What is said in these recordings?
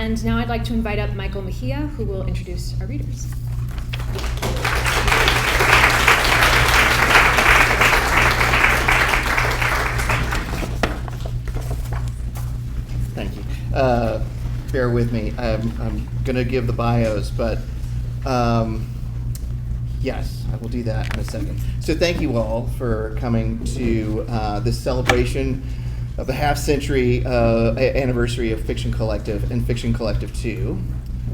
And now I'd like to invite up Michael Mejia, who will introduce our readers. Thank you. Bear with me. I'm going to give the bios, but yes, I will do that in a second. So thank you all for coming to this celebration of the half-century anniversary of Fiction Collective and Fiction Collective 2.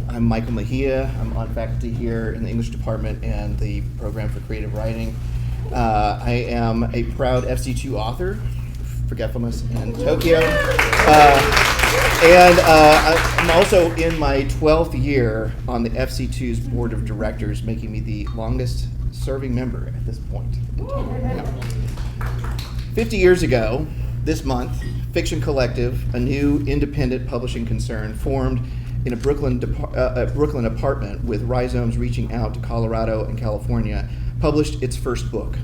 I'm Michael Mejia. I'm on faculty here in the English department and the program for creative writing. I am a proud FC2 author, Forgetfulness in Tokyo. And I'm also in my 12th year on the FC2's board of directors, making me the longest serving member at this point. 50 years ago, this month, Fiction Collective, a new independent publishing concern formed in a Brooklyn apartment with rhizomes reaching out to Colorado and California, published its first book.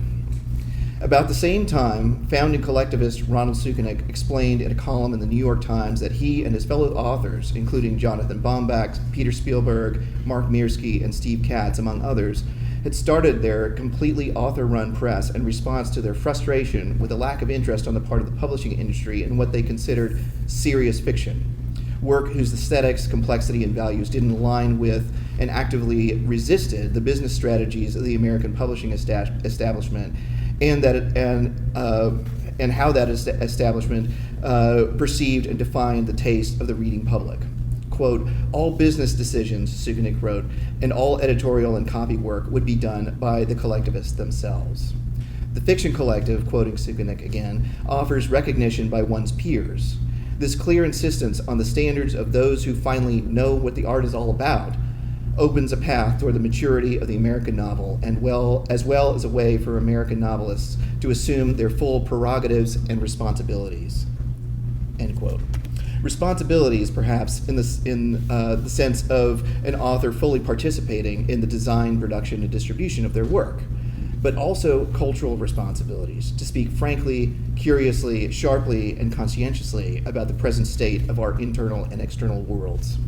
About the same time, founding collectivist Ronald Sukenik explained in a column in the New York Times that he and his fellow authors, including Jonathan Baumbach, Peter Spielberg, Mark Mirsky, and Steve Katz, among others, had started their completely author-run press in response to their frustration with a lack of interest on the part of the publishing industry in what they considered serious fiction, work whose aesthetics, complexity, and values didn't align with and actively resisted the business strategies of the American publishing establishment, and how that establishment perceived and defined the taste of the reading public. Quote, all business decisions, Sukenik wrote, and all editorial and copy work would be done by the collectivists themselves. The Fiction Collective, quoting Sukenik again, offers recognition by one's peers. This clear insistence on the standards of those who finally know what the art is all about opens a path toward the maturity of the American novel, and as well as a way for American novelists to assume their full prerogatives and responsibilities. End quote. Responsibilities, perhaps, in the sense of an author fully participating in the design, production, and distribution of their work, but also cultural responsibilities, to speak frankly, curiously, sharply, and conscientiously about the present state of our internal and external worlds.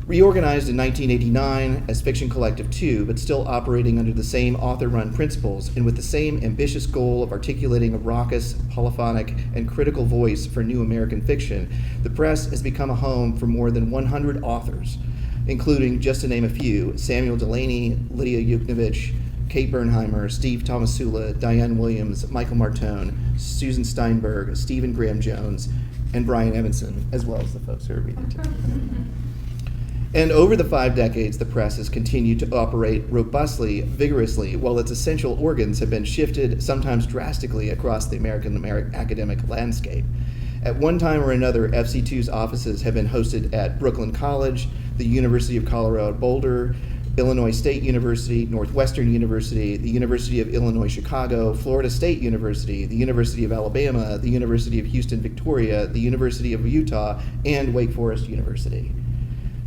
Reorganized in 1989 as Fiction Collective 2, but still operating under the same author-run principles and with the same ambitious goal of articulating a raucous, polyphonic, and critical voice for new American fiction, the press has become a home for more than 100 authors, including, just to name a few, Samuel Delaney, Lydia Yuknovich, Kate Bernheimer, Steve Tomasula, Diane Williams, Michael Martone, Susan Steinberg, Stephen Graham Jones, and Brian Evanson, as well as the folks who are reading today. And over the 5 decades, the press has continued to operate robustly, vigorously, while its essential organs have been shifted, sometimes drastically, across the American academic landscape. At one time or another, FC2's offices have been hosted at Brooklyn College, the University of Colorado Boulder, Illinois State University, Northwestern University, the University of Illinois Chicago, Florida State University, the University of Alabama, the University of Houston Victoria, the University of Utah, and Wake Forest University.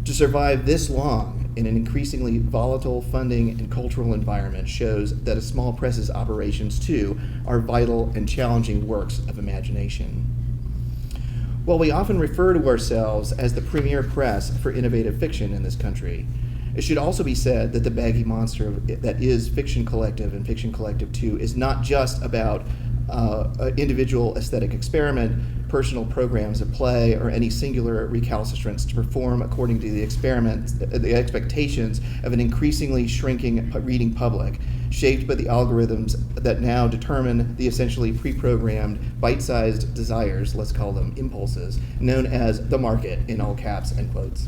To survive this long in an increasingly volatile funding and cultural environment shows that a small press's operations, too, are vital and challenging works of imagination. While we often refer to ourselves as the premier press for innovative fiction in this country, it should also be said that the baggy monster that is Fiction Collective and Fiction Collective 2 is not just about individual aesthetic experiment, personal programs of play, or any singular recalcitrance to perform according to the expectations of an increasingly shrinking reading public, shaped by the algorithms that now determine the essentially pre-programmed, bite-sized desires, let's call them impulses, known as the market, in all caps and quotes.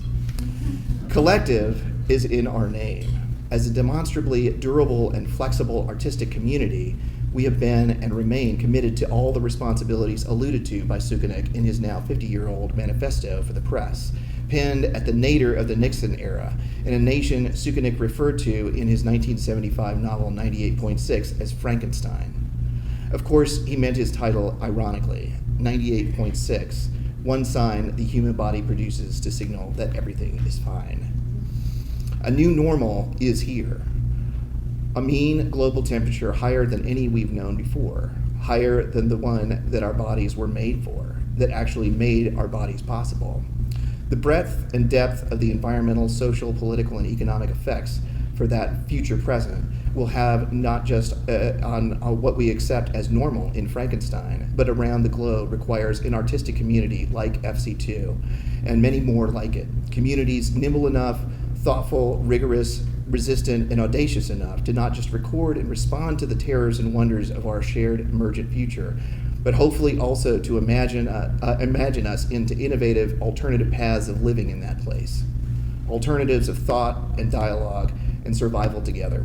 Collective is in our name. As a demonstrably durable and flexible artistic community, we have been and remain committed to all the responsibilities alluded to by Sukenik in his now 50-year-old manifesto for the press, penned at the nadir of the Nixon era, in a nation Sukenik referred to in his 1975 novel 98.6 as Frankenstein. Of course, he meant his title ironically, 98.6, one sign the human body produces to signal that everything is fine. A new normal is here. A mean global temperature higher than any we've known before, higher than the one that our bodies were made for, that actually made our bodies possible. The breadth and depth of the environmental, social, political, and economic effects for that future present will have not just on what we accept as normal in Frankenstein, but around the globe requires an artistic community like FC2 and many more like it. Communities nimble enough, thoughtful, rigorous, resistant, and audacious enough to not just record and respond to the terrors and wonders of our shared emergent future, but hopefully also to imagine us into innovative alternative paths of living in that place. Alternatives of thought and dialogue and survival together.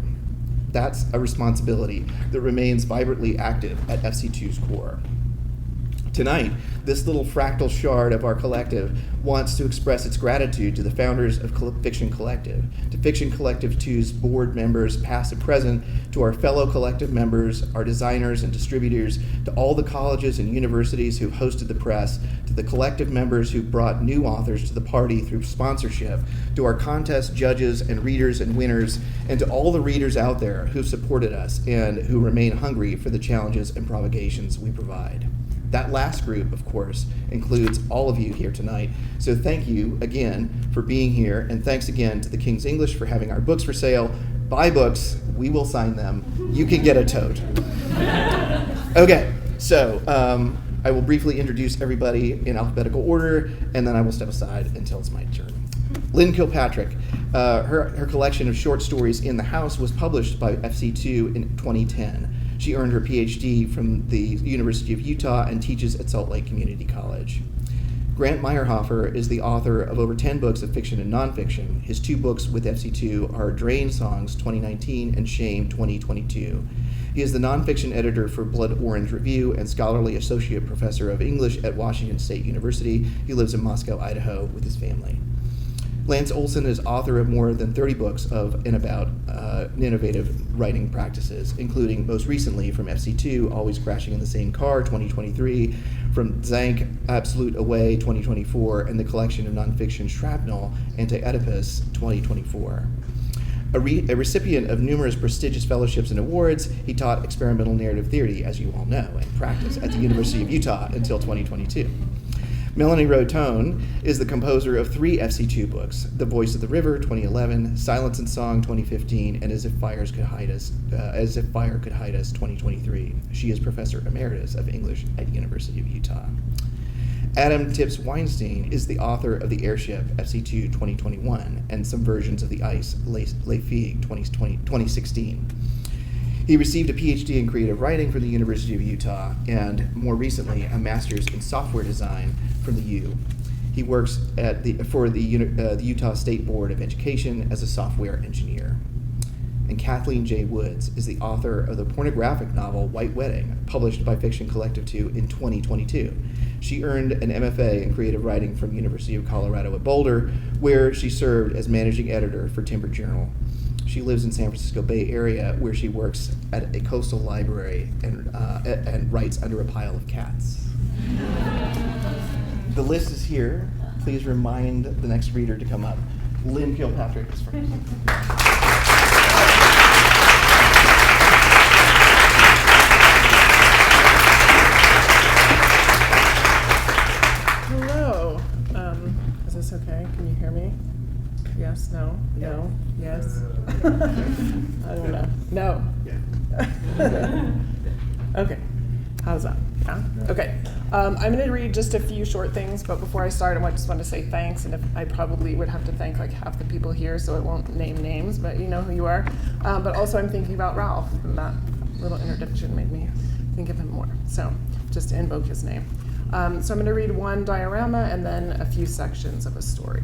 That's a responsibility that remains vibrantly active at FC2's core. Tonight, this little fractal shard of our collective wants to express its gratitude to the founders of Fiction Collective, to Fiction Collective 2's board members, past and present, to our fellow collective members, our designers and distributors, to all the colleges and universities who've hosted the press, to the collective members who brought new authors to the party through sponsorship, to our contest judges and readers and winners, and to all the readers out there who've supported us and who remain hungry for the challenges and provocations we provide. That last group, of course, includes all of you here tonight. So thank you again for being here, and thanks again to the King's English for having our books for sale. Buy books, we will sign them. You can get a tote. Okay, so I will briefly introduce everybody in alphabetical order, and then I will step aside until it's my turn. Lynn Kilpatrick, her collection of short stories, In the House, was published by FC2 in 2010. She earned her PhD from the University of Utah and teaches at Salt Lake Community College. Grant Maierhofer is the author of over 10 books of fiction and nonfiction. His 2 books with FC2 are Drain Songs 2019 and Shame 2022. He is the nonfiction editor for Blood Orange Review and scholarly associate professor of English at Washington State University. He lives in Moscow, Idaho with his family. Lance Olsen is author of more than 30 books of and about innovative writing practices, including most recently from FC2, Always Crashing in the Same Car, 2023, from Zank, Absolute Away, 2024, and the collection of nonfiction Shrapnel, Anti-Oedipus, 2024. A recipient of numerous prestigious fellowships and awards, he taught experimental narrative theory, as you all know, and practice at the University of Utah until 2022. Melanie Rae Thon is the composer of 3 FC2 books, The Voice of the River, 2011, Silence and Song, 2015, and As If Fire Could Hide Us, 2023. She is Professor Emeritus of English at the University of Utah. Adam Tips Weinstein is the author of The Airship, FC2 2021, and some versions of The Ice, Les Figues, 2016. He received a PhD in creative writing from the University of Utah, and more recently, a master's in software design from the U. He works for the Utah State Board of Education as a software engineer. And Kathleen J. Woods is the author of the pornographic novel White Wedding, published by Fiction Collective 2 in 2022. She earned an MFA in creative writing from University of Colorado at Boulder, where she served as managing editor for Timber Journal. She lives in San Francisco Bay Area, where she works at a coastal library and writes under a pile of cats. The list is here. Please remind the next reader to come up. Lynn Kilpatrick is first. Hello. Is this okay? Can you hear me? Yes, no, no, yes. I don't know. No. Yeah. Okay. How's that? Yeah? Okay. I'm going to read just a few short things, but before I start, I just want to say thanks, and I probably would have to thank like half the people here, so I won't name names, but you know who you are. But also I'm thinking about Ralph, and that little introduction made me think of him more. So just to invoke his name. So I'm going to read one diorama and then a few sections of a story.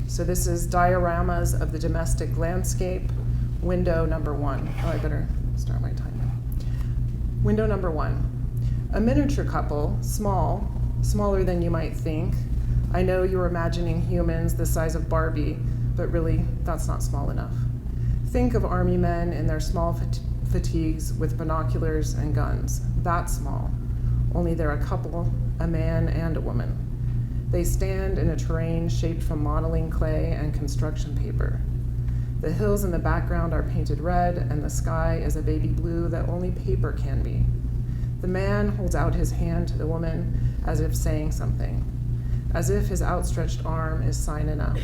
So this is Dioramas of the Domestic Landscape, window number 1. Oh, I better start my timer. Window number 1. A miniature couple, smaller than you might think. I know you're imagining humans the size of Barbie, but really, that's not small enough. Think of army men in their small fatigues with binoculars and guns. That's small. Only they're a couple, a man and a woman. They stand in a terrain shaped from modeling clay and construction paper. The hills in the background are painted red, and the sky is a baby blue that only paper can be. The man holds out his hand to the woman as if saying something. as if his outstretched arm is sign enough.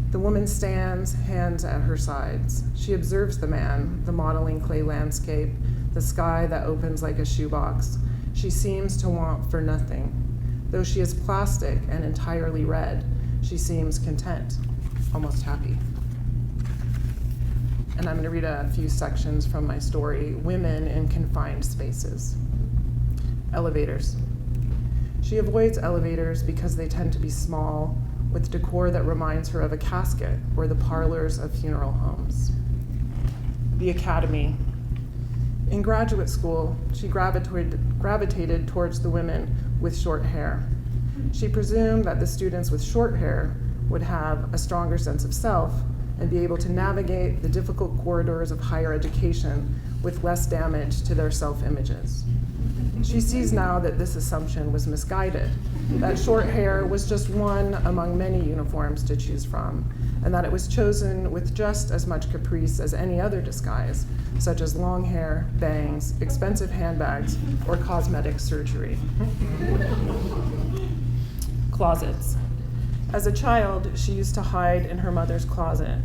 The woman stands, hands at her sides. She observes the man, the modeling clay landscape, the sky that opens like a shoebox. She seems to want for nothing. Though she is plastic and entirely red, she seems content, almost happy. And I'm going to read a few sections from my story, Women in Confined Spaces. Elevators. She avoids elevators because they tend to be small, with decor that reminds her of a casket or the parlors of funeral homes. The academy. In graduate school, she gravitated towards the women with short hair. She presumed that the students with short hair would have a stronger sense of self and be able to navigate the difficult corridors of higher education with less damage to their self-images. She sees now that this assumption was misguided, that short hair was just one among many uniforms to choose from, and that it was chosen with just as much caprice as any other disguise, such as long hair, bangs, expensive handbags, or cosmetic surgery. Closets. As a child, she used to hide in her mother's closet.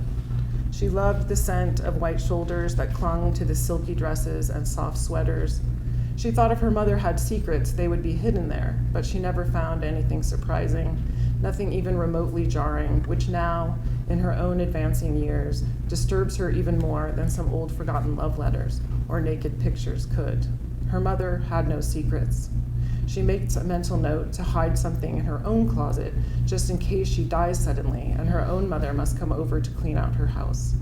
She loved the scent of white shoulders that clung to the silky dresses and soft sweaters. She thought if her mother had secrets, they would be hidden there, but she never found anything surprising, nothing even remotely jarring, which now, in her own advancing years, disturbs her even more than some old forgotten love letters or naked pictures could. Her mother had no secrets. She makes a mental note to hide something in her own closet just in case she dies suddenly and her own mother must come over to clean out her house.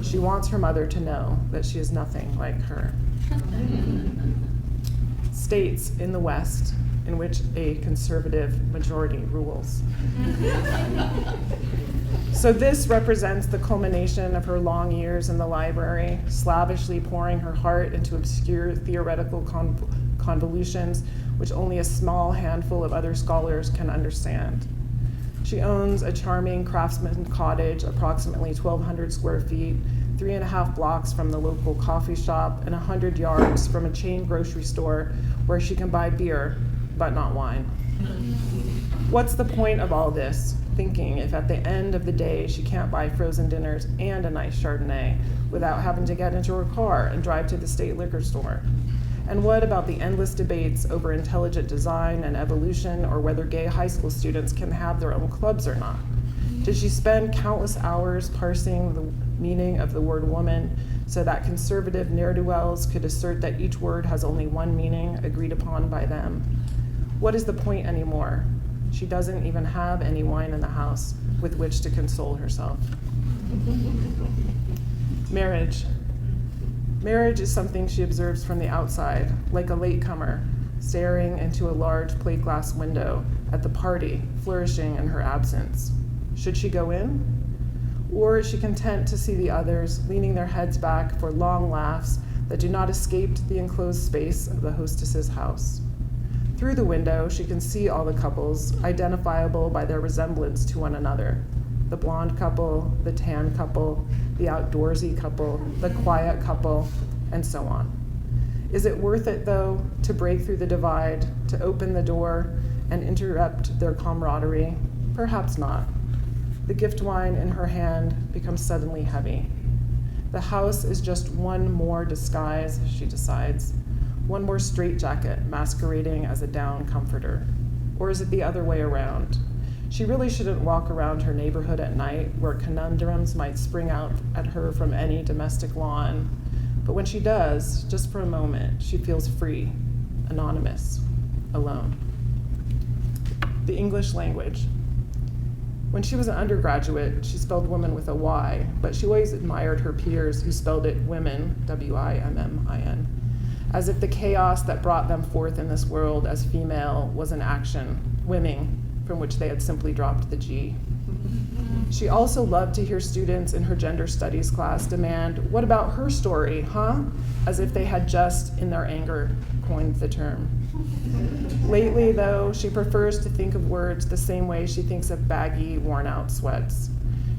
She wants her mother to know that she is nothing like her. States in the West in which a conservative majority rules. So this represents the culmination of her long years in the library, slavishly pouring her heart into obscure theoretical convolutions which only a small handful of other scholars can understand. She owns a charming craftsman cottage, approximately 1,200 square feet, 3.5 blocks from the local coffee shop, and 100 yards from a chain grocery store where she can buy beer, but not wine. What's the point of all this? Thinking if at the end of the day she can't buy frozen dinners and a nice Chardonnay without having to get into her car and drive to the state liquor store. And what about the endless debates over intelligent design and evolution, or whether gay high school students can have their own clubs or not? Did she spend countless hours parsing the meaning of the word woman so that conservative ne'er-do-wells could assert that each word has only one meaning agreed upon by them? What is the point anymore? She doesn't even have any wine in the house with which to console herself. Marriage. Marriage is something she observes from the outside, like a latecomer, staring into a large plate glass window at the party flourishing in her absence. Should she go in? Or is she content to see the others leaning their heads back for long laughs that do not escape the enclosed space of the hostess's house? Through the window, she can see all the couples, identifiable by their resemblance to one another. The blonde couple, the tan couple, the outdoorsy couple, the quiet couple, and so on. Is it worth it, though, to break through the divide, to open the door and interrupt their camaraderie? Perhaps not. The gift wine in her hand becomes suddenly heavy. The house is just one more disguise, she decides, one more straitjacket masquerading as a down comforter. Or is it the other way around? She really shouldn't walk around her neighborhood at night where conundrums might spring out at her from any domestic lawn. But when she does, just for a moment, she feels free, anonymous, alone. The English language. When she was an undergraduate, she spelled woman with a Y, but she always admired her peers who spelled it women, W-I-M-M-I-N, as if the chaos that brought them forth in this world as female was an action, women, from which they had simply dropped the G. She also loved to hear students in her gender studies class demand, "What about her story, huh?" as if they had just, in their anger, coined the term. Lately, though, she prefers to think of words the same way she thinks of baggy, worn-out sweats.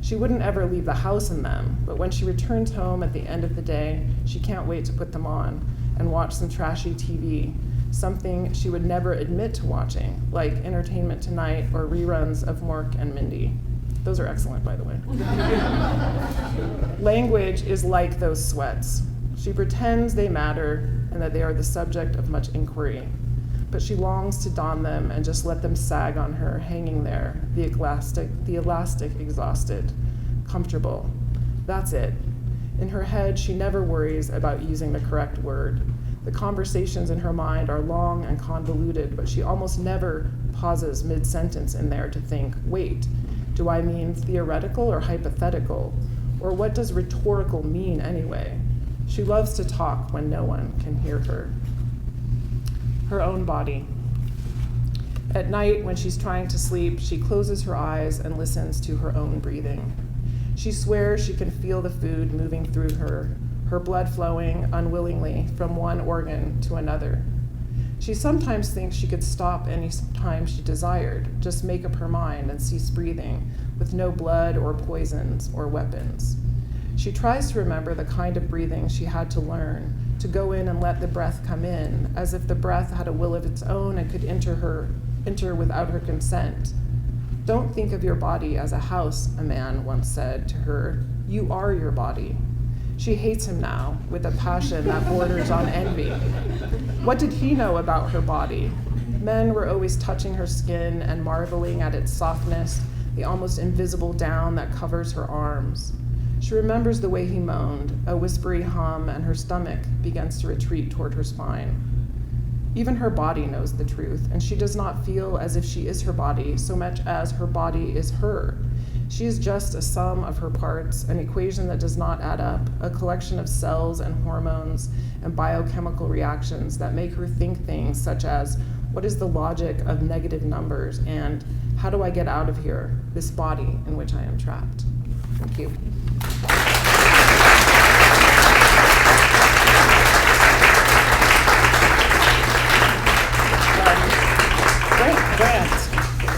She wouldn't ever leave the house in them, but when she returns home at the end of the day, she can't wait to put them on and watch some trashy TV, something she would never admit to watching, like Entertainment Tonight or reruns of Mork and Mindy. Those are excellent, by the way. Language is like those sweats. She pretends they matter and that they are the subject of much inquiry, but she longs to don them and just let them sag on her, hanging there, the elastic exhausted, comfortable. That's it. In her head, she never worries about using the correct word. The conversations in her mind are long and convoluted, but she almost never pauses mid-sentence in there to think, wait, do I mean theoretical or hypothetical? Or what does rhetorical mean anyway? She loves to talk when no one can hear her. Her own body. At night, when she's trying to sleep, she closes her eyes and listens to her own breathing. She swears she can feel the food moving through her blood flowing unwillingly from one organ to another. She sometimes thinks she could stop any time she desired, just make up her mind and cease breathing, with no blood or poisons or weapons. She tries to remember the kind of breathing she had to learn, to go in and let the breath come in, as if the breath had a will of its own and could enter without her consent. Don't think of your body as a house, a man once said to her. You are your body. She hates him now with a passion that borders on envy. What did he know about her body? Men were always touching her skin and marveling at its softness, the almost invisible down that covers her arms. She remembers the way he moaned, a whispery hum, and her stomach begins to retreat toward her spine. Even her body knows the truth, and she does not feel as if she is her body so much as her body is her. She is just a sum of her parts, an equation that does not add up, a collection of cells and hormones and biochemical reactions that make her think things such as, what is the logic of negative numbers, and how do I get out of here, this body in which I am trapped? Thank you.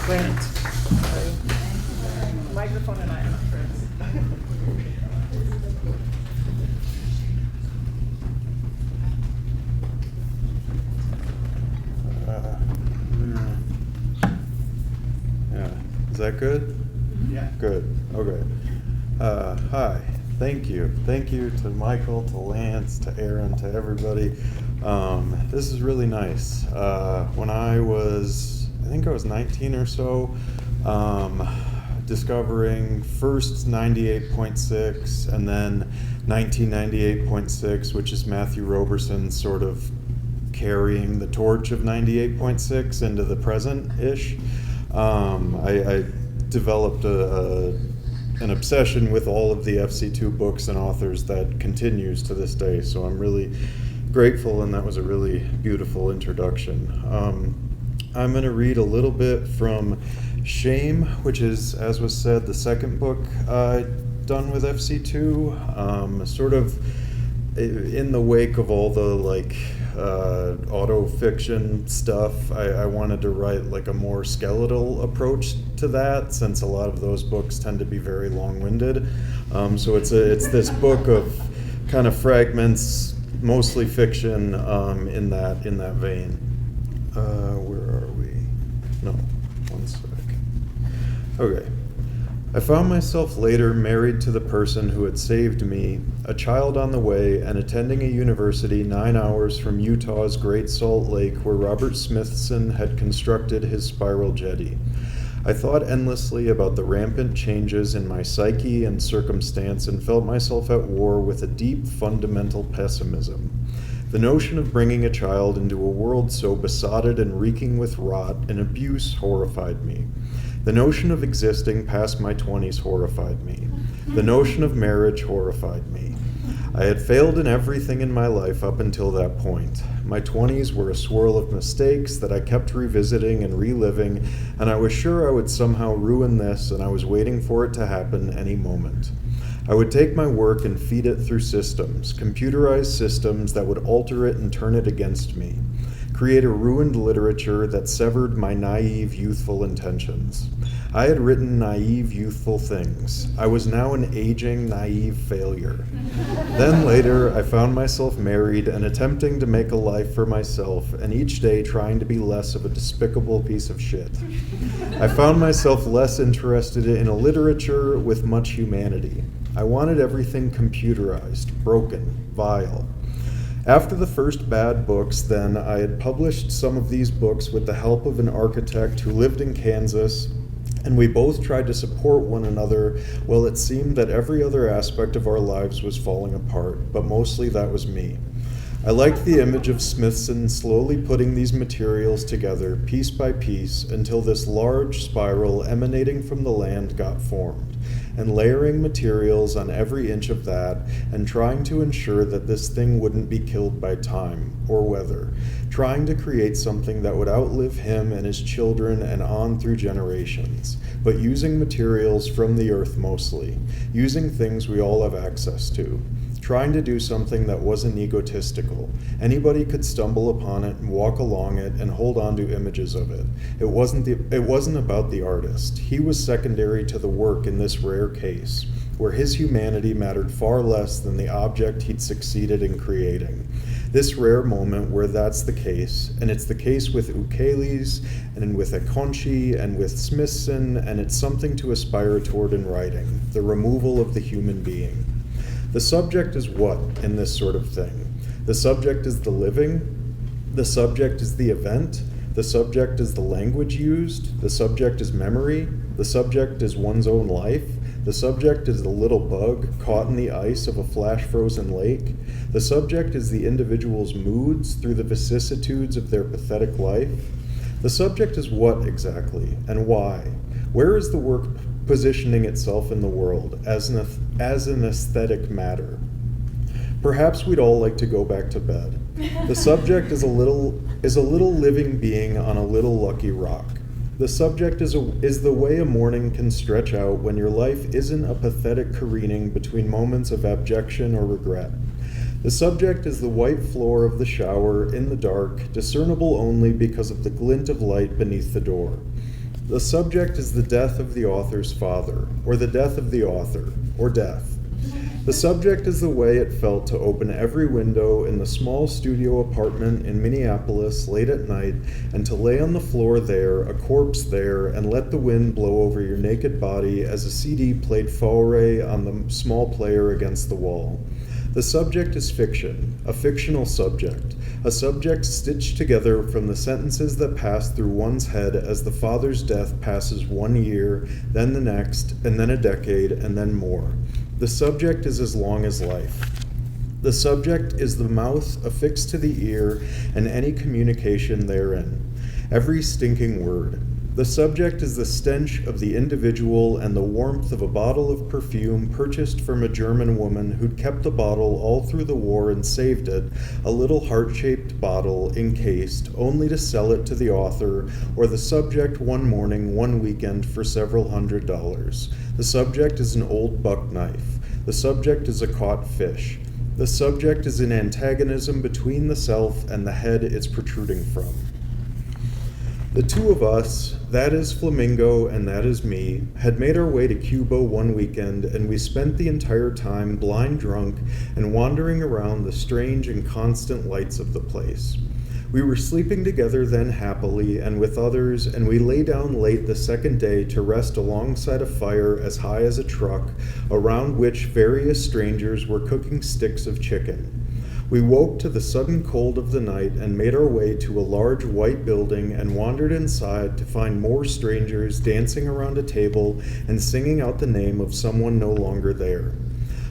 Grant. Sorry. Microphone and I are not friends. Yeah. Is that good? Yeah. Good. Okay. Hi. Thank you. Thank you to Michael, to Lance, to Aaron, to everybody. This is really nice. When I think I was 19 or so, discovering first 98.6 and then 1998.6, which is Matthew Roberson sort of carrying the torch of 98.6 into the present-ish. I developed an obsession with all of the FC2 books and authors that continues to this day, so I'm really grateful, and that was a really beautiful introduction. I'm going to read a little bit from Shame, which is, as was said, the second book done with FC2, sort of in the wake of all the auto-fiction stuff. I wanted to write like a more skeletal approach to that, since a lot of those books tend to be very long-winded. So it's this book of kind of fragments, mostly fiction, in that vein. Where are we? No, one sec. Okay. I found myself later married to the person who had saved me, a child on the way, and attending a university 9 hours from Utah's Great Salt Lake, where Robert Smithson had constructed his spiral jetty. I thought endlessly about the rampant changes in my psyche and circumstance and felt myself at war with a deep, fundamental pessimism. The notion of bringing a child into a world so besotted and reeking with rot and abuse horrified me. The notion of existing past my 20s horrified me. The notion of marriage horrified me. I had failed in everything in my life up until that point. My 20s were a swirl of mistakes that I kept revisiting and reliving, and I was sure I would somehow ruin this, and I was waiting for it to happen any moment. I would take my work and feed it through systems, computerized systems that would alter it and turn it against me, create a ruined literature that severed my naive, youthful intentions. I had written naive, youthful things. I was now an aging, naive failure. Then later, I found myself married and attempting to make a life for myself, and each day trying to be less of a despicable piece of shit. I found myself less interested in a literature with much humanity. I wanted everything computerized, broken, vile. After the first bad books, then, I had published some of these books with the help of an architect who lived in Kansas, and we both tried to support one another while it seemed that every other aspect of our lives was falling apart, but mostly that was me. I liked the image of Smithson slowly putting these materials together, piece by piece, until this large spiral emanating from the land got formed, and layering materials on every inch of that, and trying to ensure that this thing wouldn't be killed by time or weather, trying to create something that would outlive him and his children and on through generations, but using materials from the earth mostly, using things we all have access to. Trying to do something that wasn't egotistical. Anybody could stumble upon it and walk along it and hold on to images of it. It wasn't about the artist. He was secondary to the work in this rare case, where his humanity mattered far less than the object he'd succeeded in creating. This rare moment where that's the case, and it's the case with Ukeles, and with Akonchi, and with Smithson, and it's something to aspire toward in writing, the removal of the human being. The subject is what in this sort of thing? The subject is the living. The subject is the event. The subject is the language used. The subject is memory. The subject is one's own life. The subject is the little bug caught in the ice of a flash-frozen lake. The subject is the individual's moods through the vicissitudes of their pathetic life. The subject is what exactly, and why? Where is the work positioning itself in the world as an aesthetic matter? Perhaps we'd all like to go back to bed. The subject is a little living being on a little lucky rock. The subject is the way a morning can stretch out when your life isn't a pathetic careening between moments of abjection or regret. The subject is the white floor of the shower in the dark, discernible only because of the glint of light beneath the door. The subject is the death of the author's father, or the death of the author, or death. The subject is the way it felt to open every window in the small studio apartment in Minneapolis late at night and to lay on the floor there, a corpse there, and let the wind blow over your naked body as a CD played Fauré on the small player against the wall. The subject is fiction, a fictional subject, a subject stitched together from the sentences that pass through one's head as the father's death passes 1 year, then the next, and then a decade, and then more. The subject is as long as life. The subject is the mouth affixed to the ear and any communication therein, every stinking word. The subject is the stench of the individual and the warmth of a bottle of perfume purchased from a German woman who'd kept the bottle all through the war and saved it, a little heart-shaped bottle encased, only to sell it to the author or the subject one morning, one weekend for several $100s. The subject is an old buck knife. The subject is a caught fish. The subject is an antagonism between the self and the head it's protruding from. The two of us, that is Flamingo and that is me, had made our way to Cuba one weekend, and we spent the entire time blind drunk and wandering around the strange and constant lights of the place. We were sleeping together then happily and with others, and we lay down late the second day to rest alongside a fire as high as a truck, around which various strangers were cooking sticks of chicken. We woke to the sudden cold of the night and made our way to a large white building and wandered inside to find more strangers dancing around a table and singing out the name of someone no longer there.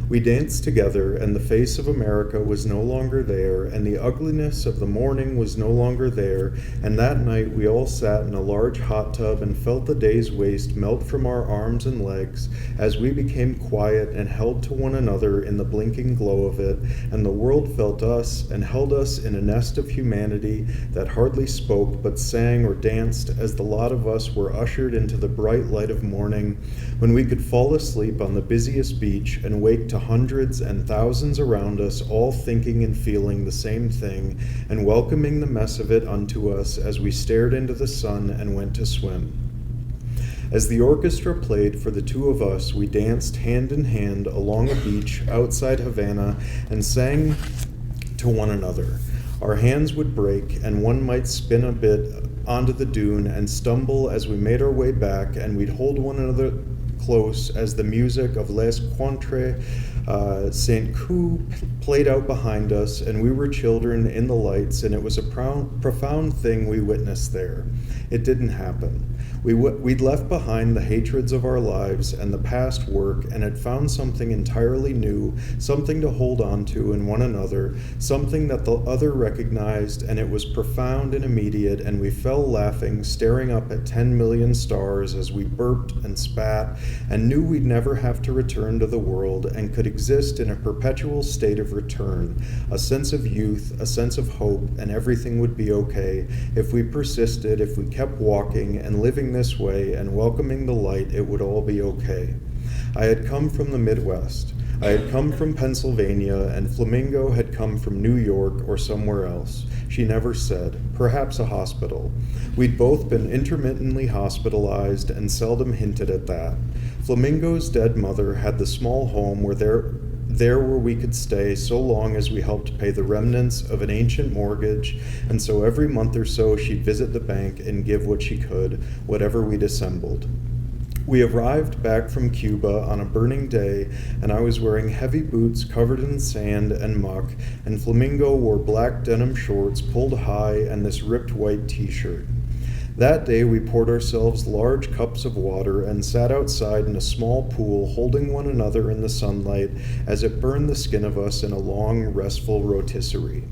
We danced together, and the face of America was no longer there, and the ugliness of the morning was no longer there, and that night we all sat in a large hot tub and felt the day's waste melt from our arms and legs as we became quiet and held to one another in the blinking glow of it, and the world felt us and held us in a nest of humanity that hardly spoke but sang or danced as the lot of us were ushered into the bright light of morning, when we could fall asleep on the busiest beach and wake to hundreds and thousands around us, all thinking and feeling the same thing and welcoming the mess of it unto us as we stared into the sun and went to swim. As the orchestra played for the two of us, we danced hand in hand along a beach outside Havana and sang to one another. Our hands would break, and one might spin a bit onto the dune and stumble as we made our way back, and we'd hold one another close as the music of Les Contre Saint Cloud played out behind us, and we were children in the lights, and it was a profound thing we witnessed there. It didn't happen. We'd left behind the hatreds of our lives and the past work, and had found something entirely new, something to hold on to in one another, something that the other recognized, and it was profound and immediate, and we fell laughing, staring up at 10 million stars as we burped and spat, and knew we'd never have to return to the world, and could exist in a perpetual state of return, a sense of youth, a sense of hope, and everything would be okay. If we persisted, if we kept walking and living this way and welcoming the light, it would all be okay. I had come from the Midwest. I had come from Pennsylvania, and Flamingo had come from New York or somewhere else. She never said. Perhaps a hospital. We'd both been intermittently hospitalized and seldom hinted at that. Flamingo's dead mother had the small home where we could stay so long as we helped pay the remnants of an ancient mortgage, and so every month or so she'd visit the bank and give what she could, whatever we'd assembled. We arrived back from Cuba on a burning day, and I was wearing heavy boots covered in sand and muck, and Flamingo wore black denim shorts pulled high and this ripped white t-shirt. That day we poured ourselves large cups of water and sat outside in a small pool, holding one another in the sunlight as it burned the skin of us in a long, restful rotisserie.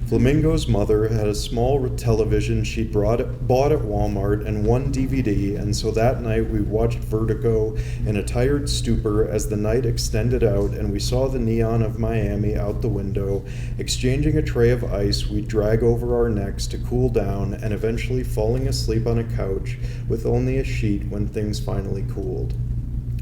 Flamingo's mother had a small television she'd bought at Walmart and one DVD, and so that night we watched Vertigo in a tired stupor as the night extended out and we saw the neon of Miami out the window, exchanging a tray of ice we'd drag over our necks to cool down, and eventually falling asleep on a couch with only a sheet when things finally cooled.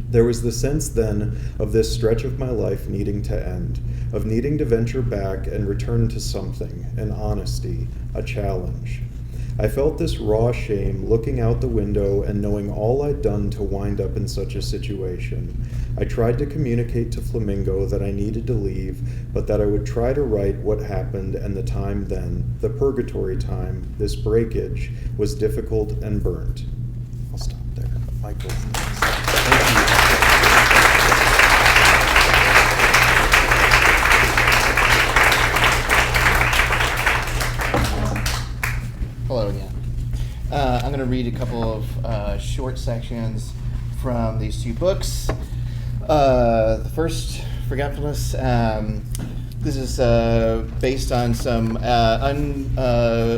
There was the sense then of this stretch of my life needing to end, of needing to venture back and return to something, an honesty, a challenge. I felt this raw shame looking out the window and knowing all I'd done to wind up in such a situation. I tried to communicate to Flamingo that I needed to leave, but that I would try to write what happened, and the time then, the purgatory time, this breakage, was difficult and burnt. I'll stop there. Michael. Thank you. Hello again. I'm going to read a couple of short sections from these two books. The first, Forgetfulness. This is based on some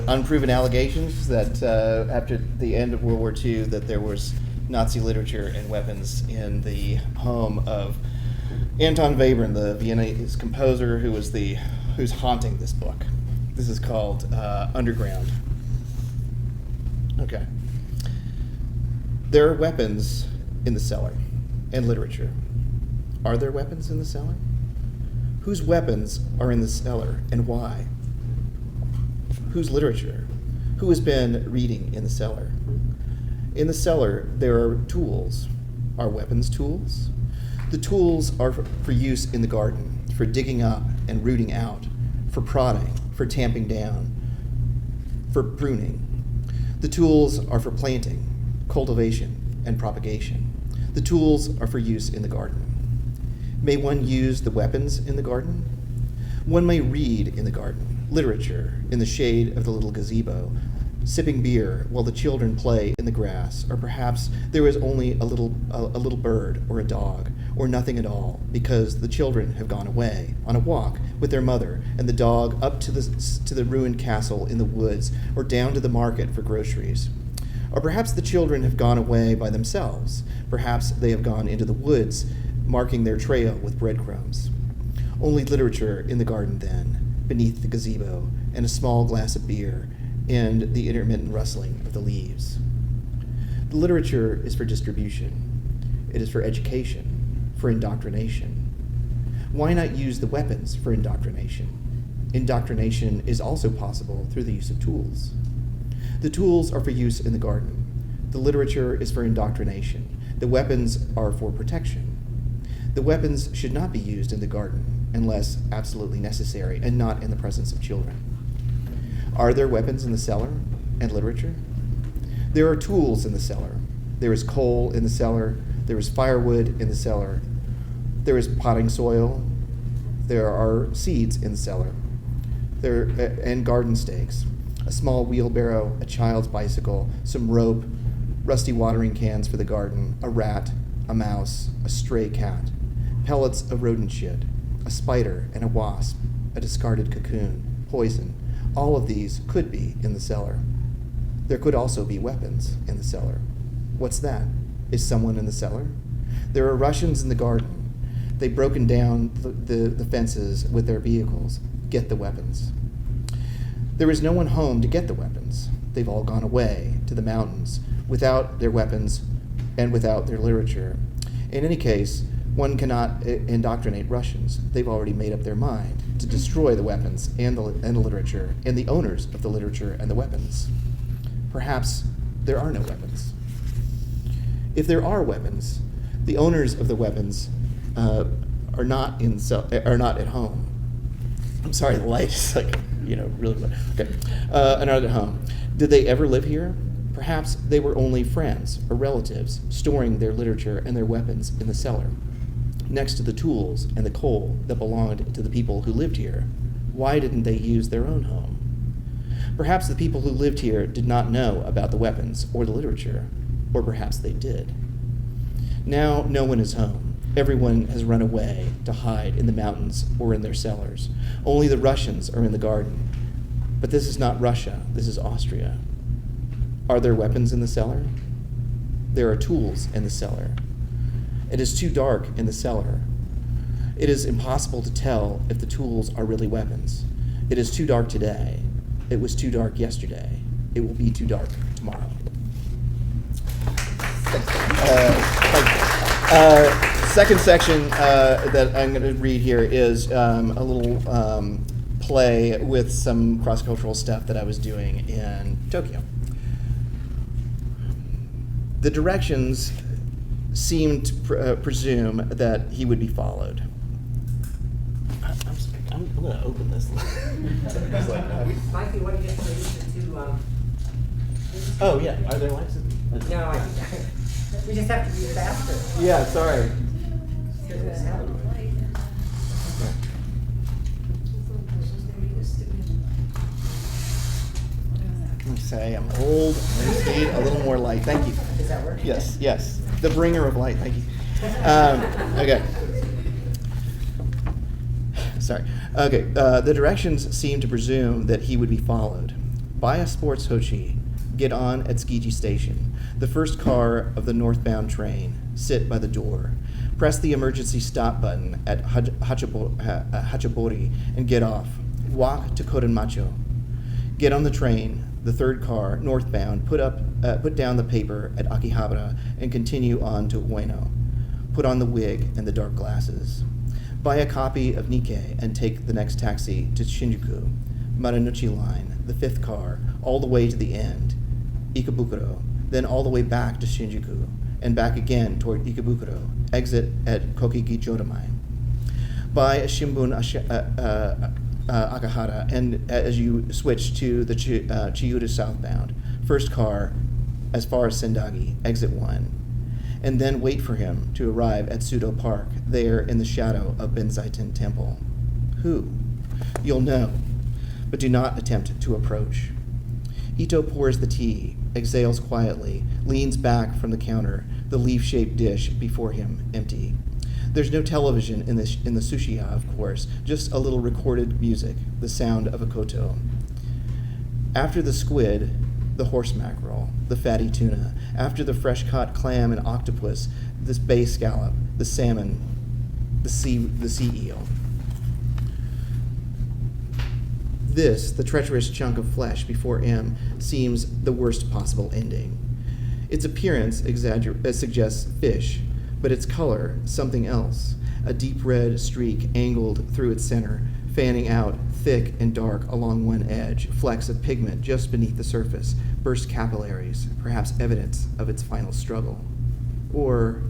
unproven allegations that after the end of World War II that there was Nazi literature and weapons in the home of Anton Webern, the Viennese composer who's haunting this book. This is called Underground. Okay. There are weapons in the cellar and literature. Are there weapons in the cellar? Whose weapons are in the cellar and why? Whose literature? Who has been reading in the cellar? In the cellar, there are tools. Are weapons tools? The tools are for use in the garden, for digging up and rooting out, for prodding, for tamping down, for pruning. The tools are for planting, cultivation, and propagation. The tools are for use in the garden. May one use the weapons in the garden? One may read in the garden, literature in the shade of the little gazebo, sipping beer while the children play in the grass, or perhaps there is only a little bird or a dog, or nothing at all, because the children have gone away on a walk with their mother and the dog up to the ruined castle in the woods, or down to the market for groceries. Or perhaps the children have gone away by themselves. Perhaps they have gone into the woods, marking their trail with breadcrumbs. Only literature in the garden then, beneath the gazebo, and a small glass of beer, and the intermittent rustling of the leaves. The literature is for distribution. It is for education, for indoctrination. Why not use the weapons for indoctrination? Indoctrination is also possible through the use of tools. The tools are for use in the garden. The literature is for indoctrination. The weapons are for protection. The weapons should not be used in the garden unless absolutely necessary and not in the presence of children. Are there weapons in the cellar and literature? There are tools in the cellar. There is coal in the cellar. There is firewood in the cellar. There is potting soil. There are seeds in the cellar. And garden stakes, a small wheelbarrow, a child's bicycle, some rope, rusty watering cans for the garden, a rat, a mouse, a stray cat, pellets of rodent shit, a spider and a wasp, a discarded cocoon, poison. All of these could be in the cellar. There could also be weapons in the cellar. What's that? Is someone in the cellar? There are Russians in the garden. They've broken down the fences with their vehicles. Get the weapons. There is no one home to get the weapons. They've all gone away to the mountains without their weapons and without their literature. In any case, one cannot indoctrinate Russians. They've already made up their mind to destroy the weapons and the literature and the owners of the literature and the weapons. Perhaps there are no weapons. If there are weapons, the owners of the weapons are not at home. I'm sorry, the light is really low. Okay, are not at home. Did they ever live here? Perhaps they were only friends or relatives storing their literature and their weapons in the cellar, next to the tools and the coal that belonged to the people who lived here. Why didn't they use their own home? Perhaps the people who lived here did not know about the weapons or the literature, or perhaps they did. Now no one is home. Everyone has run away to hide in the mountains or in their cellars. Only the Russians are in the garden. But this is not Russia, this is Austria. Are there weapons in the cellar? There are tools in the cellar. It is too dark in the cellar. It is impossible to tell if the tools are really weapons. It is too dark today. It was too dark yesterday. It will be too dark tomorrow. Second section that I'm going to read here is a little play with some cross-cultural stuff that I was doing in Tokyo. The directions seemed to presume that he would be followed. I'm going to open this. Might be one of the two. Oh yeah, are there lights? No, we just have to be faster. Yeah, sorry. Say I'm old. I just need a little more light. Thank you. Does that work? Yes. The bringer of light. Thank you. Okay. Sorry. Okay. The directions seem to presume that he would be followed. Buy a sports hochi. Get on at Tsukiji Station, the first car of the northbound train. Sit by the door. Press the emergency stop button at Hachibori and get off. Walk to Korenmacho. Get on the train, the third car, northbound. Put down the paper at Akihabara and continue on to Ueno. Put on the wig and the dark glasses. Buy a copy of Nikkei and take the next taxi to Shinjuku. Marunouchi line, the fifth car, all the way to the end. Ikebukuro, then all the way back to Shinjuku, and back again toward Ikebukuro, exit at Kokiki Jodamai. Buy a Shimbun Akahara, and as you switch to the Chiyoda southbound, first car as far as Sendagi, exit 1, and then wait for him to arrive at Sudo Park, there in the shadow of Benzaiten Temple. Who? You'll know, but do not attempt to approach. Ito pours the tea, exhales quietly, leans back from the counter, the leaf-shaped dish before him empty. There's no television in the sushiya, of course, just a little recorded music, the sound of a koto. After the squid, the horse mackerel, the fatty tuna. After the fresh-caught clam and octopus, this bay scallop, the salmon, the sea eel. This, the treacherous chunk of flesh before M, seems the worst possible ending. Its appearance suggests fish, but its color, something else. A deep red streak angled through its center, fanning out thick and dark along one edge, flecks of pigment just beneath the surface, burst capillaries, perhaps evidence of its final struggle. Or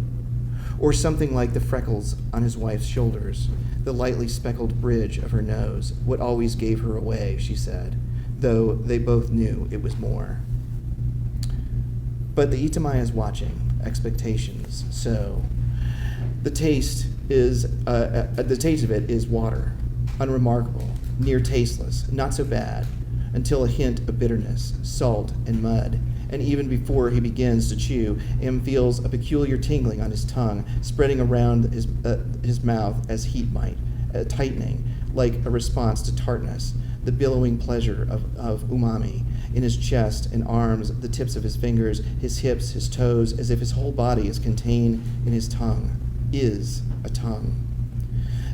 something like the freckles on his wife's shoulders, the lightly speckled bridge of her nose, what always gave her away, she said, though they both knew it was more. But the Itamai is watching, expectations, so. The taste of it is water, unremarkable, near tasteless, not so bad, until a hint of bitterness, salt, and mud. And even before he begins to chew, M feels a peculiar tingling on his tongue, spreading around his mouth as heat might, tightening, like a response to tartness, the billowing pleasure of umami in his chest and arms, the tips of his fingers, his hips, his toes, as if his whole body is contained in his tongue, is a tongue.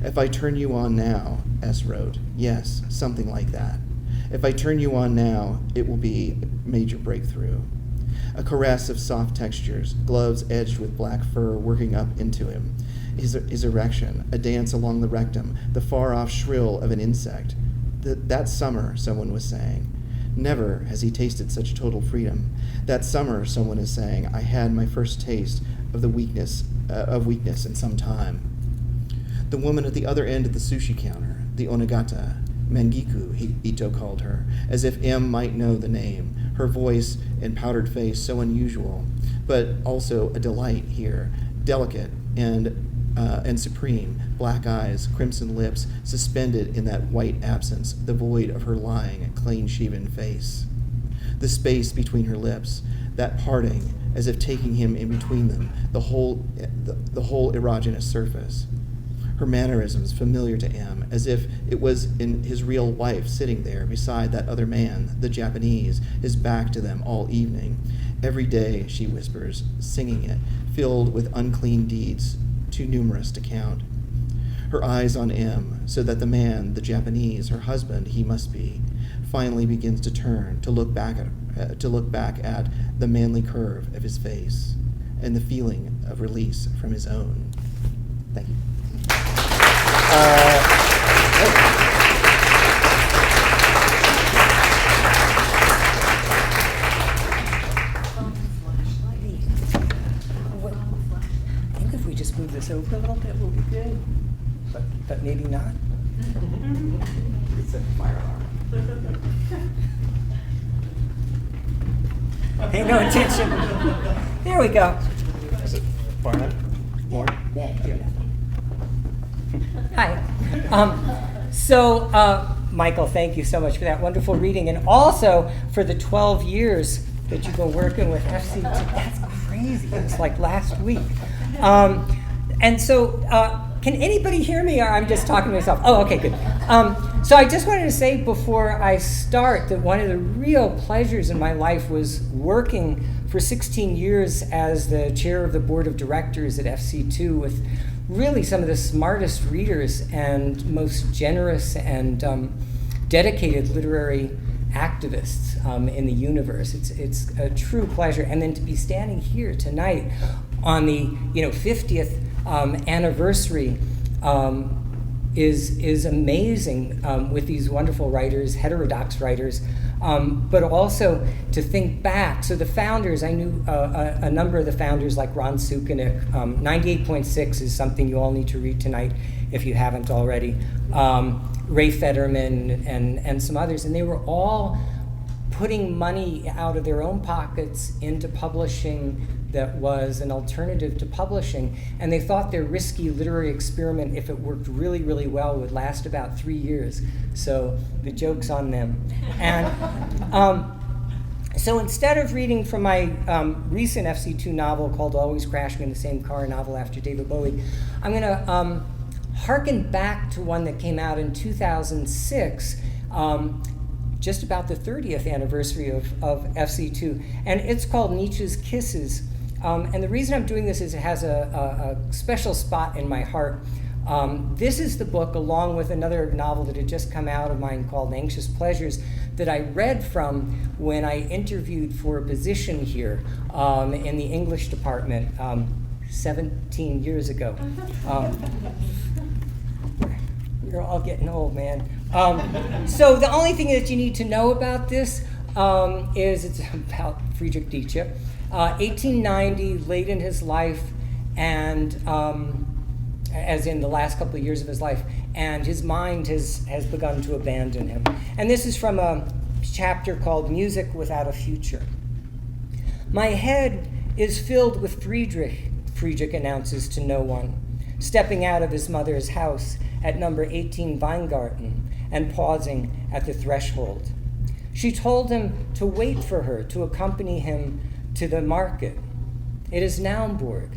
If I turn you on now, S wrote, yes, something like that. If I turn you on now, it will be a major breakthrough. A caress of soft textures, gloves edged with black fur working up into him. His erection, a dance along the rectum, the far-off shrill of an insect. That summer, someone was saying. Never has he tasted such total freedom. That summer, someone is saying, I had my first taste of the weakness in some time. The woman at the other end of the sushi counter, the onagata, Mangiku, Ito called her, as if M might know the name, her voice and powdered face so unusual, but also a delight here, delicate and supreme, black eyes, crimson lips, suspended in that white absence, the void of her lying, clean-shaven face. The space between her lips, that parting, as if taking him in between them, the whole erogenous surface. Her mannerisms familiar to M, as if it was in his real wife sitting there beside that other man, the Japanese, his back to them all evening. Every day, she whispers, singing it, filled with unclean deeds, too numerous to count. Her eyes on M, so that the man, the Japanese, her husband, he must be, finally begins to turn, to look back at the manly curve of his face, and the feeling of release from his own. Thank you. I think if we just move this over a little bit, we'll be good. But maybe not. It's a fire alarm. Pay no attention. There we go. Is it far enough? More? Yeah. Hi. Michael, thank you so much for that wonderful reading, and also for the 12 years that you've been working with FC2. That's crazy. It's like last week. Can anybody hear me, or I'm just talking to myself? Oh, okay, good. So I just wanted to say before I start that one of the real pleasures in my life was working for 16 years as the chair of the board of directors at FC2 with really some of the smartest readers and most generous and dedicated literary activists in the universe. It's a true pleasure. And then to be standing here tonight on the 50th anniversary is amazing with these wonderful writers, heterodox writers, but also to think back. So the founders, I knew a number of the founders like Ron Sukanik. 98.6 is something you all need to read tonight if you haven't already. Ray Fetterman and some others, and they were all putting money out of their own pockets into publishing that was an alternative to publishing, and they thought their risky literary experiment, if it worked really, really well, would last about 3 years. So the joke's on them. And so instead of reading from my recent FC2 novel called Always Crashing in the Same Car, a novel after David Bowie, I'm going to harken back to one that came out in 2006, just about the 30th anniversary of FC2, and it's called Nietzsche's Kisses. And the reason I'm doing this is it has a special spot in my heart. This is the book, along with another novel that had just come out of mine called Anxious Pleasures, that I read from when I interviewed for a position here in the English department 17 years ago. You're all getting old, man. So the only thing that you need to know about this is it's about Friedrich Nietzsche. 1890, late in his life, and as in the last couple of years of his life, and his mind has begun to abandon him. And this is from a chapter called Music Without a Future. My head is filled with Friedrich announces to no one, stepping out of his mother's house at number 18 Weingarten and pausing at the threshold. She told him to wait for her to accompany him to the market. It is Naumburg.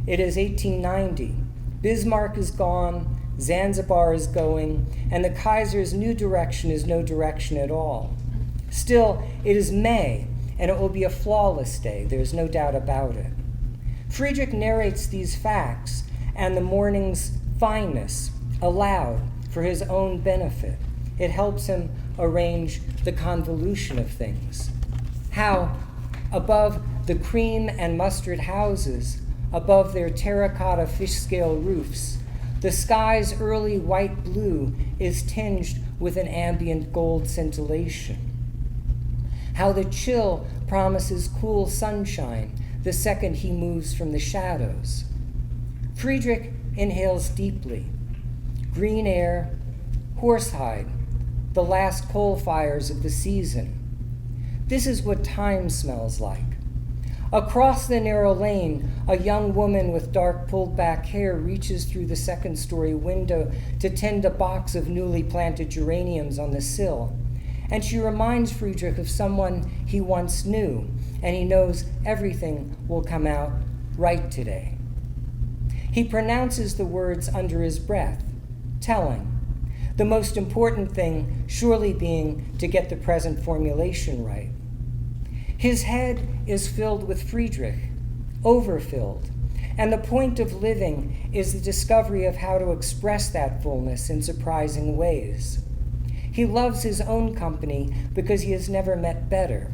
It is 1890. Bismarck is gone, Zanzibar is going, and the Kaiser's new direction is no direction at all. Still, it is May, and it will be a flawless day. There's no doubt about it. Friedrich narrates these facts and the morning's fineness aloud for his own benefit. It helps him arrange the convolution of things. How, above the cream and mustard houses, above their terracotta fish-scale roofs, the sky's early white blue is tinged with an ambient gold scintillation. How the chill promises cool sunshine the second he moves from the shadows. Friedrich inhales deeply. Green air, horsehide, the last coal fires of the season. This is what time smells like. Across the narrow lane, a young woman with dark pulled-back hair reaches through the second-story window to tend a box of newly planted geraniums on the sill. And she reminds Friedrich of someone he once knew, and he knows everything will come out right today. He pronounces the words under his breath, telling, the most important thing surely being to get the present formulation right. His head is filled with Friedrich, overfilled, and the point of living is the discovery of how to express that fullness in surprising ways. He loves his own company because he has never met better.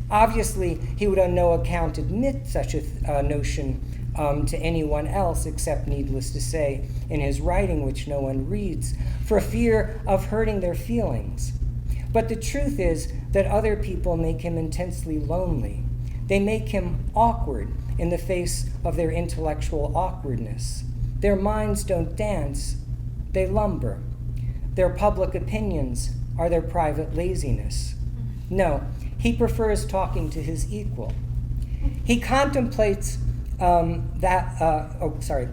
Obviously, he would on no account admit such a notion to anyone else, except, needless to say, in his writing, which no one reads, for fear of hurting their feelings. But the truth is that other people make him intensely lonely. They make him awkward in the face of their intellectual awkwardness. Their minds don't dance, they lumber. Their public opinions are their private laziness. No, he prefers talking to his equal. He contemplates sorry.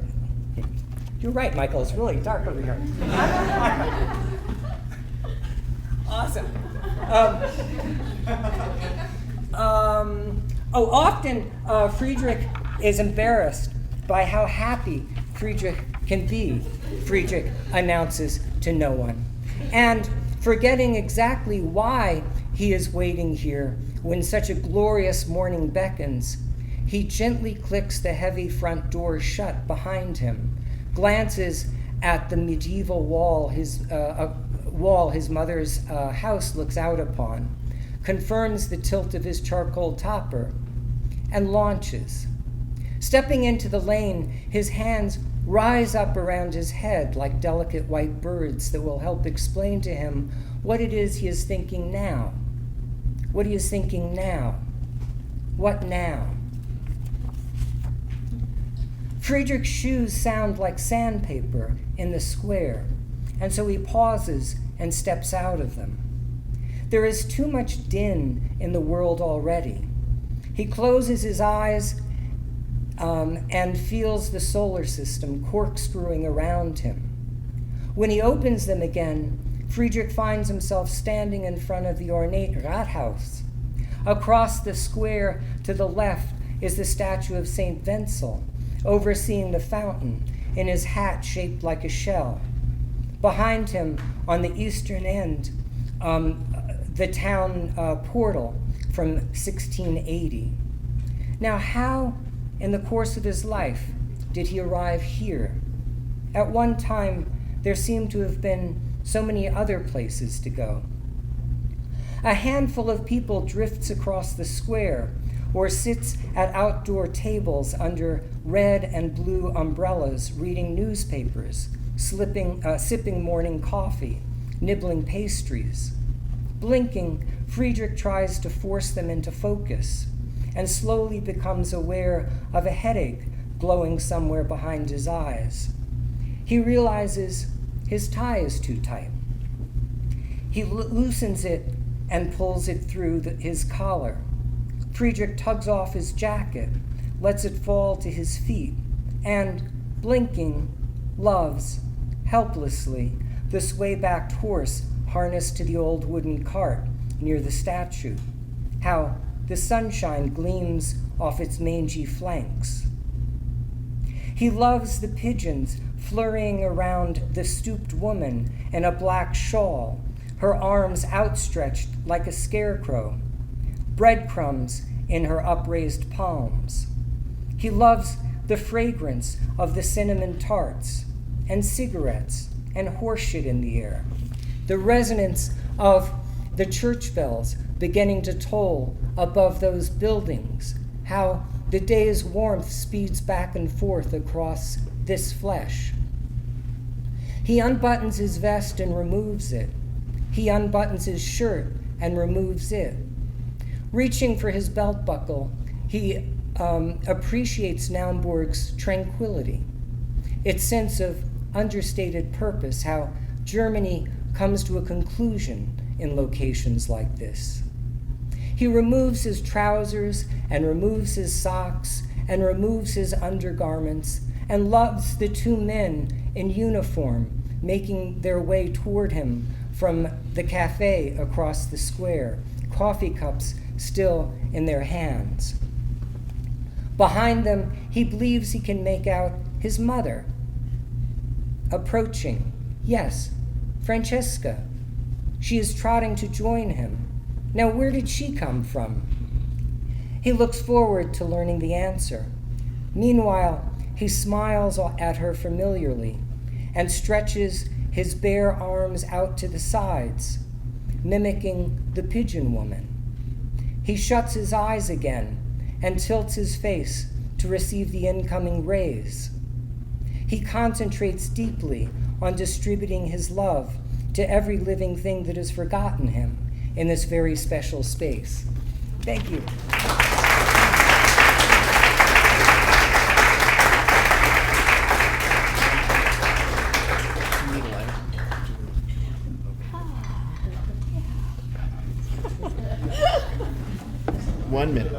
You're right, Michael, it's really dark over here. Awesome. Often Friedrich is embarrassed by how happy Friedrich can be, Friedrich announces to no one. And forgetting exactly why he is waiting here when such a glorious morning beckons, he gently clicks the heavy front door shut behind him, glances at the medieval wall his mother's house looks out upon, confirms the tilt of his charcoal topper, and launches. Stepping into the lane, his hands rise up around his head like delicate white birds that will help explain to him what it is he is thinking now. What he is thinking now. What now? Friedrich's shoes sound like sandpaper in the square, and so he pauses and steps out of them. There is too much din in the world already. He closes his eyes and feels the solar system corkscrewing around him. When he opens them again, Friedrich finds himself standing in front of the ornate Rathaus. Across the square to the left is the statue of St. Wenzel, overseeing the fountain in his hat shaped like a shell. Behind him, on the eastern end, the town portal from 1680. Now, how, in the course of his life, did he arrive here? At one time, there seemed to have been so many other places to go. A handful of people drifts across the square or sits at outdoor tables under red and blue umbrellas reading newspapers, sipping morning coffee, nibbling pastries. Blinking, Friedrich tries to force them into focus and slowly becomes aware of a headache glowing somewhere behind his eyes. He realizes his tie is too tight. He loosens it and pulls it through his collar. Friedrich tugs off his jacket, lets it fall to his feet, and, blinking, loves, helplessly, the sway-backed horse harnessed to the old wooden cart near the statue, how the sunshine gleams off its mangy flanks. He loves the pigeons flurrying around the stooped woman in a black shawl, her arms outstretched like a scarecrow, breadcrumbs in her upraised palms. He loves the fragrance of the cinnamon tarts and cigarettes and horseshit in the air, the resonance of the church bells beginning to toll above those buildings, how the day's warmth speeds back and forth across this flesh. He unbuttons his vest and removes it. He unbuttons his shirt and removes it. Reaching for his belt buckle, he appreciates Naumburg's tranquility, its sense of understated purpose, how Germany comes to a conclusion in locations like this. He removes his trousers and removes his socks and removes his undergarments and loves the two men in uniform making their way toward him from the cafe across the square, coffee cups still in their hands. Behind them, he believes he can make out his mother. Approaching, yes, Francesca. She is trotting to join him. Now, where did she come from? He looks forward to learning the answer. Meanwhile, he smiles at her familiarly and stretches his bare arms out to the sides, mimicking the pigeon woman. He shuts his eyes again and tilts his face to receive the incoming rays. He concentrates deeply on distributing his love to every living thing that has forgotten him in this very special space. Thank you. One minute.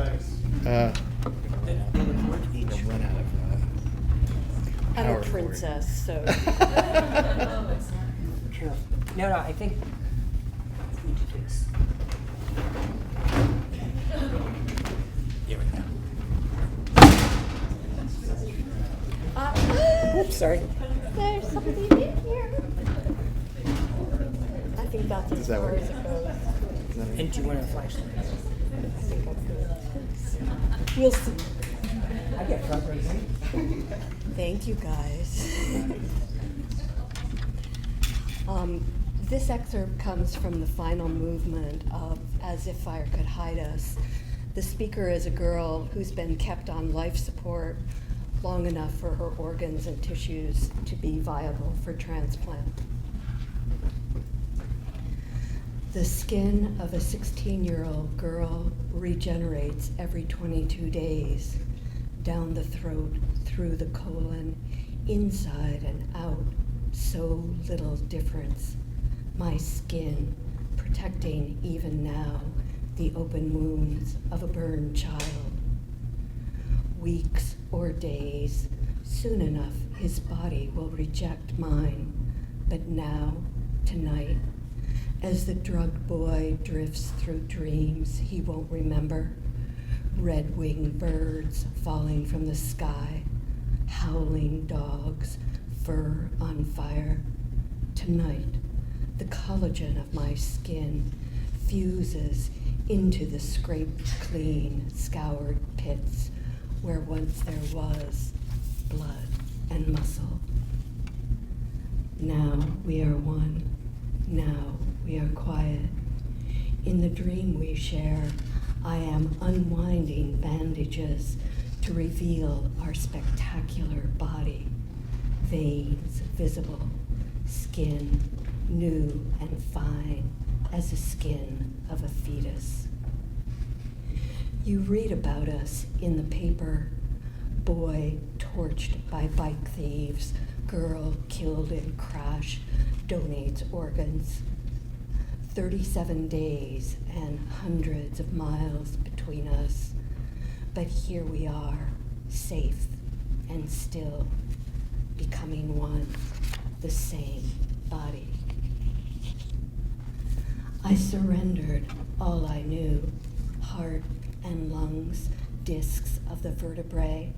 I'm a princess, so. No, I think we need to do this. Here we go. Oops, sorry. There's something in here. I think that's as far as it goes. And do you want a flashlight? I think that's good. We'll see. I get front raising. Thank you, guys. This excerpt comes from the final movement of As If Fire Could Hide Us. The speaker is a girl who's been kept on life support long enough for her organs and tissues to be viable for transplant. The skin of a 16-year-old girl regenerates every 22 days, down the throat, through the colon, inside and out, so little difference. My skin, protecting even now the open wounds of a burned child. Weeks or days, soon enough his body will reject mine, but now, tonight, as the drugged boy drifts through dreams he won't remember, red-winged birds falling from the sky, howling dogs, fur on fire. Tonight, the collagen of my skin fuses into the scraped clean, scoured pits where once there was blood and muscle. Now we are one. Now we are quiet. In the dream we share, I am unwinding bandages to reveal our spectacular body. Veins, visible, skin new and fine as the skin of a fetus. You read about us in the paper, boy torched by bike thieves, girl killed in crash, donates organs. 37 days and hundreds of miles between us, but here we are, safe and still, becoming one, the same body. I surrendered all I knew, heart and lungs, discs of the vertebrae,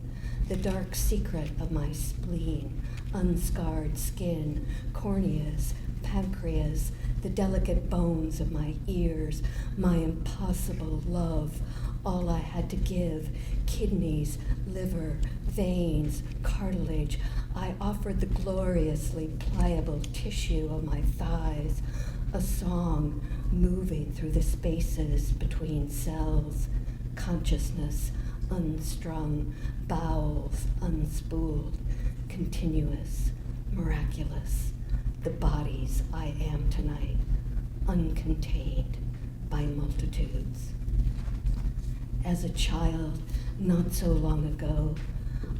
the dark secret of my spleen, unscarred skin, corneas, pancreas, the delicate bones of my ears, my impossible love, all I had to give, kidneys, liver, veins, cartilage. I offered the gloriously pliable tissue of my thighs, a song moving through the spaces between cells, consciousness unstrung, bowels unspooled, continuous, miraculous, the bodies I am tonight, uncontained by multitudes. As a child, not so long ago,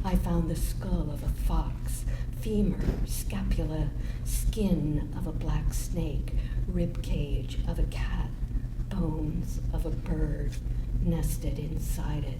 I found the skull of a fox, femur, scapula, skin of a black snake, rib cage of a cat, bones of a bird nested inside it.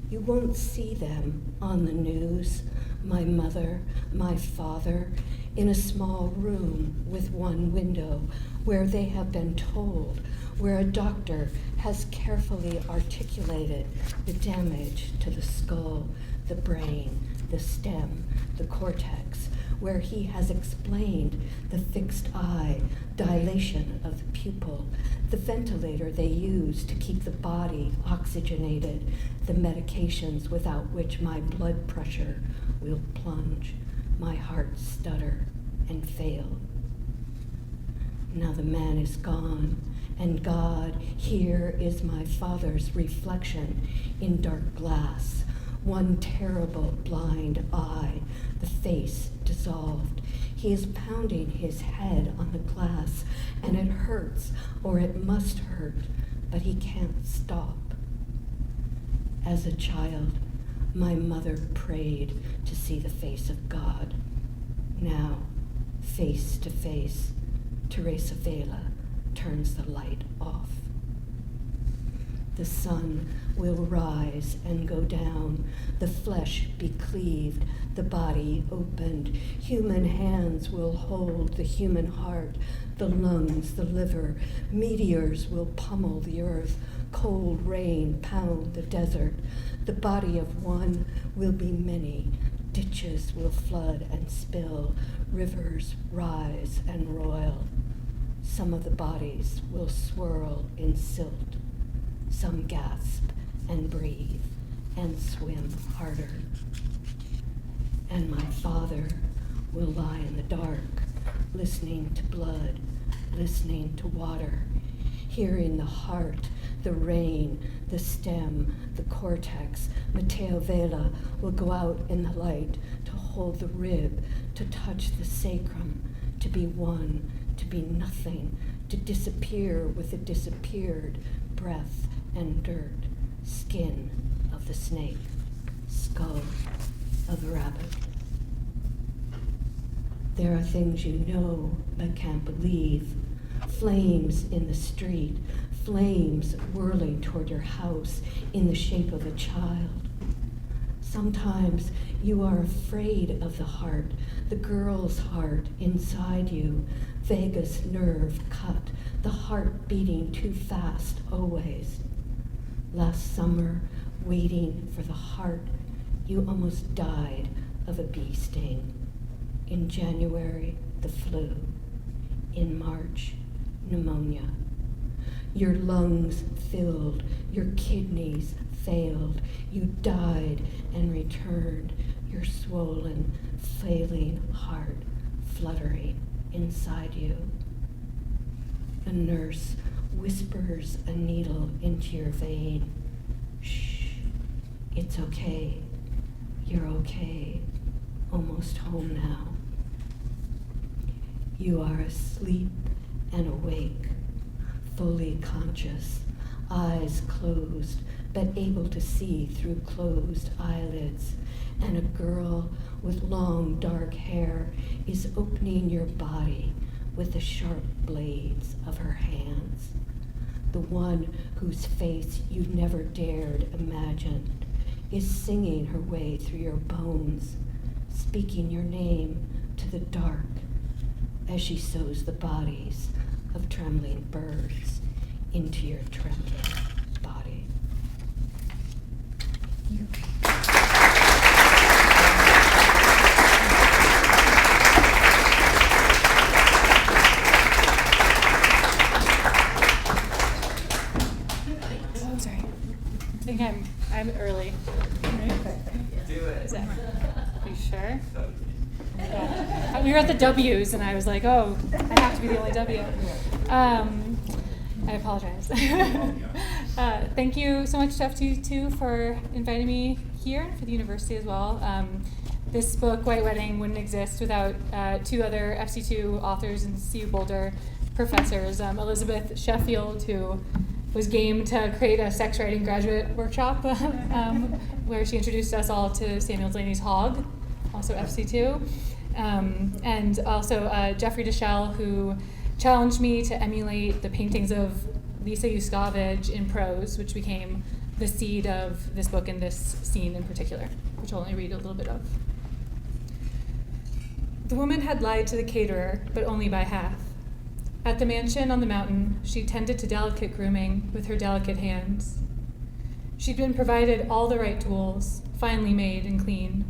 You won't see them on the news, my mother, my father, in a small room with one window where they have been told, where a doctor has carefully articulated the damage to the skull, the brain, the stem, the cortex, where he has explained the fixed eye, dilation of the pupil, the ventilator they use to keep the body oxygenated, the medications without which my blood pressure will plunge, my heart stutter and fail. Now the man is gone, and God, here is my father's reflection in dark glass, one terrible blind eye, the face dissolved. He is pounding his head on the glass, and it hurts, or it must hurt, but he can't stop. As a child, my mother prayed to see the face of God. Now, face to face, Teresa Vela turns the light off. The sun will rise and go down, the flesh be cleaved, the body opened. Human hands will hold the human heart, the lungs, the liver. Meteors will pummel the earth, cold rain pound the desert. The body of one will be many. Ditches will flood and spill, rivers rise and roil. Some of the bodies will swirl in silt. Some gasp and breathe and swim harder. And my father will lie in the dark, listening to blood, listening to water, hearing the heart, the rain, the stem, the cortex. Mateo Vela will go out in the light to hold the rib, to touch the sacrum, to be one, to be nothing, to disappear with the disappeared, breath and dirt, skin of the snake, skull of the rabbit. There are things you know but can't believe. Flames in the street, flames whirling toward your house in the shape of a child. Sometimes you are afraid of the heart, the girl's heart inside you, vagus nerve cut, the heart beating too fast always. Last summer, waiting for the heart, you almost died of a bee sting. In January, the flu. In March, pneumonia. Your lungs filled, your kidneys failed. You died and returned, your swollen, failing heart fluttering inside you. A nurse whispers a needle into your vein. Shh, it's okay. You're okay. almost home now. You are asleep and awake, fully conscious, eyes closed, but able to see through closed eyelids, and a girl with long dark hair is opening your body with the sharp blades of her hands. The one whose face you never dared imagine is singing her way through your bones, speaking your name to the dark as she sews the bodies of trembling birds into your trembling body. Oh, sorry. I think I'm early. Do it. Is that, are you sure? Yeah. We were at the W's, and I was like, oh, I have to be the only W. I apologize. Thank you so much to FC2 for inviting me here, for the university as well. This book, White Wedding, wouldn't exist without two other FC2 authors and CU Boulder professors. Elizabeth Sheffield, who was game to create a sex writing graduate workshop where she introduced us all to Samuel Delaney's Hog, also FC2. And also Jeffrey Deschel, who challenged me to emulate the paintings of Lisa Yuskavage in prose, which became the seed of this book and this scene in particular, which I'll only read a little bit of. The woman had lied to the caterer, but only by half. At the mansion on the mountain, she tended to delicate grooming with her delicate hands. She'd been provided all the right tools, finely made and clean.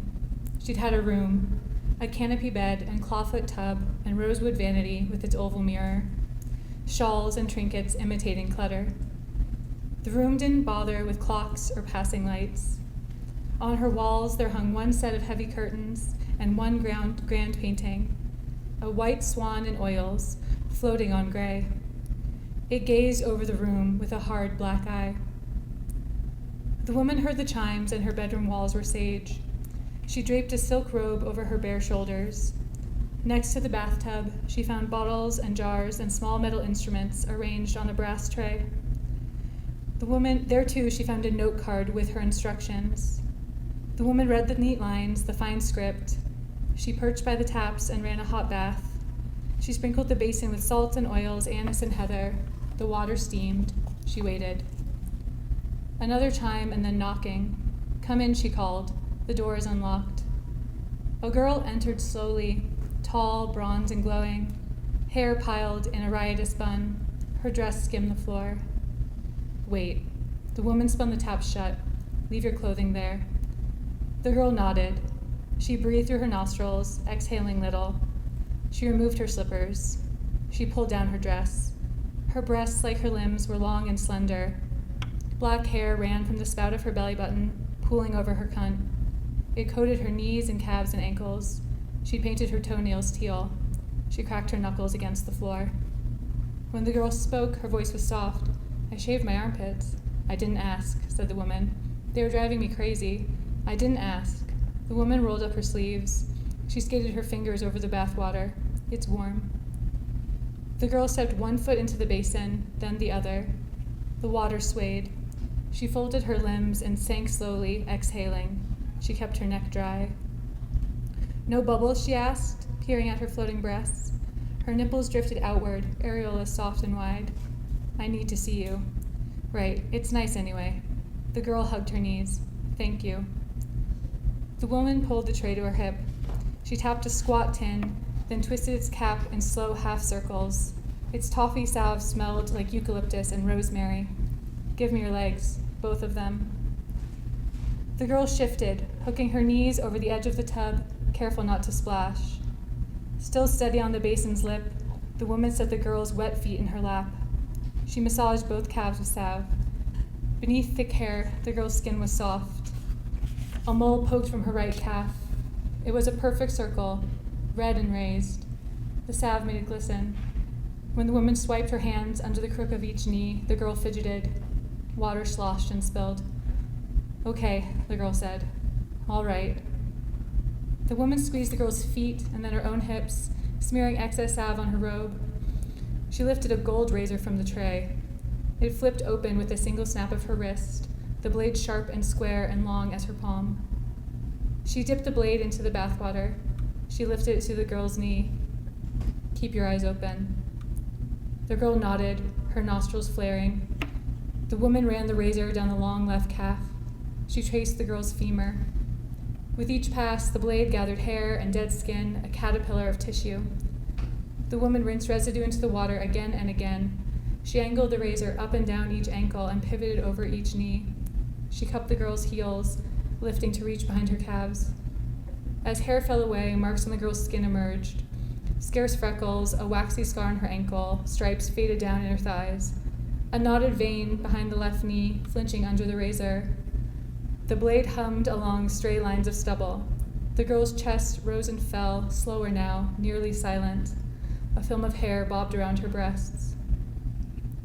She'd had a room, a canopy bed and clawfoot tub and rosewood vanity with its oval mirror, shawls and trinkets imitating clutter. The room didn't bother with clocks or passing lights. On her walls there hung one set of heavy curtains and one grand painting, a white swan in oils floating on gray. It gazed over the room with a hard black eye. The woman heard the chimes and her bedroom walls were sage. She draped a silk robe over her bare shoulders. Next to the bathtub, she found bottles and jars and small metal instruments arranged on a brass tray. The woman, there too, she found a note card with her instructions. The woman read the neat lines, the fine script. She perched by the taps and ran a hot bath. She sprinkled the basin with salt and oils, anise and heather. The water steamed. She waited. Another chime and then knocking. Come in, she called. The door is unlocked. A girl entered slowly, tall, bronze, and glowing, hair piled in a riotous bun. Her dress skimmed the floor. Wait. The woman spun the tap shut. Leave your clothing there. The girl nodded. She breathed through her nostrils, exhaling little. She removed her slippers. She pulled down her dress. Her breasts, like her limbs, were long and slender. Black hair ran from the spout of her belly button, pooling over her cunt. It coated her knees and calves and ankles. She painted her toenails teal. She cracked her knuckles against the floor. When the girl spoke, her voice was soft. I shaved my armpits. I didn't ask, said the woman. They were driving me crazy. I didn't ask. The woman rolled up her sleeves. She skated her fingers over the bath water. It's warm. The girl stepped one foot into the basin, then the other. The water swayed. She folded her limbs and sank slowly, exhaling. She kept her neck dry. No bubbles, she asked, peering at her floating breasts. Her nipples drifted outward, areolas soft and wide. I need to see you. Right, it's nice anyway. The girl hugged her knees. Thank you. The woman pulled the tray to her hip. She tapped a squat tin, then twisted its cap in slow half circles. Its toffee salve smelled like eucalyptus and rosemary. Give me your legs, both of them. The girl shifted, hooking her knees over the edge of the tub, careful not to splash. Still steady on the basin's lip, the woman set the girl's wet feet in her lap. She massaged both calves with salve. Beneath thick hair, the girl's skin was soft. A mole poked from her right calf. It was a perfect circle, red and raised. The salve made it glisten. When the woman swiped her hands under the crook of each knee, the girl fidgeted. Water sloshed and spilled. Okay, the girl said. All right. The woman squeezed the girl's feet and then her own hips, smearing excess salve on her robe. She lifted a gold razor from the tray. It flipped open with a single snap of her wrist, the blade sharp and square and long as her palm. She dipped the blade into the bathwater. She lifted it to the girl's knee. "Keep your eyes open." The girl nodded, her nostrils flaring. The woman ran the razor down the long left calf. She traced the girl's femur. With each pass, the blade gathered hair and dead skin, a caterpillar of tissue. The woman rinsed residue into the water again and again. She angled the razor up and down each ankle and pivoted over each knee. She cupped the girl's heels, lifting to reach behind her calves. As hair fell away, marks on the girl's skin emerged. Scarce freckles, a waxy scar on her ankle, stripes faded down in her thighs. A knotted vein behind the left knee, flinching under the razor. The blade hummed along stray lines of stubble. The girl's chest rose and fell, slower now, nearly silent. A film of hair bobbed around her breasts.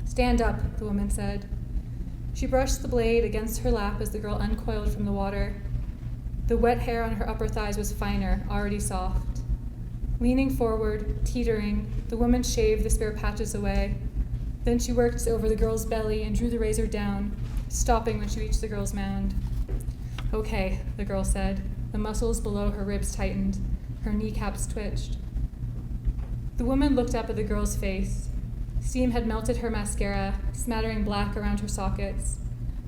"Stand up," the woman said. She brushed the blade against her lap as the girl uncoiled from the water. The wet hair on her upper thighs was finer, already soft. Leaning forward, teetering, the woman shaved the spare patches away. Then she worked over the girl's belly and drew the razor down, stopping when she reached the girl's mound. "Okay," the girl said. The muscles below her ribs tightened. Her kneecaps twitched. The woman looked up at the girl's face. Steam had melted her mascara, smattering black around her sockets.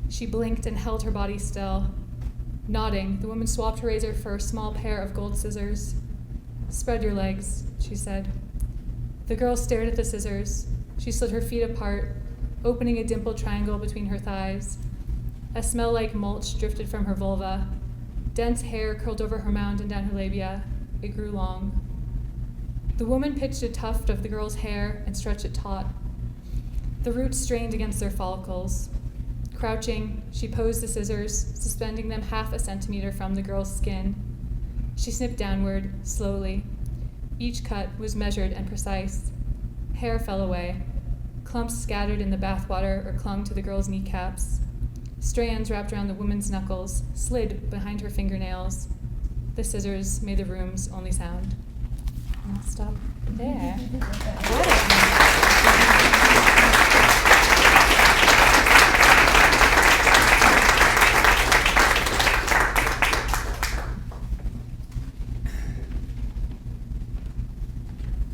She blinked and held her body still. Nodding, the woman swapped her razor for a small pair of gold scissors. "Spread your legs," she said. The girl stared at the scissors. She slid her feet apart, opening a dimpled triangle between her thighs. A smell like mulch drifted from her vulva. Dense hair curled over her mound and down her labia. It grew long. The woman pitched a tuft of the girl's hair and stretched it taut. The roots strained against their follicles. Crouching, she posed the scissors, suspending them 1/2 centimeter from the girl's skin. She snipped downward, slowly. Each cut was measured and precise. Hair fell away. Clumps scattered in the bathwater or clung to the girl's kneecaps. Strands wrapped around the woman's knuckles, slid behind her fingernails. The scissors made the room's only sound. I'll stop there.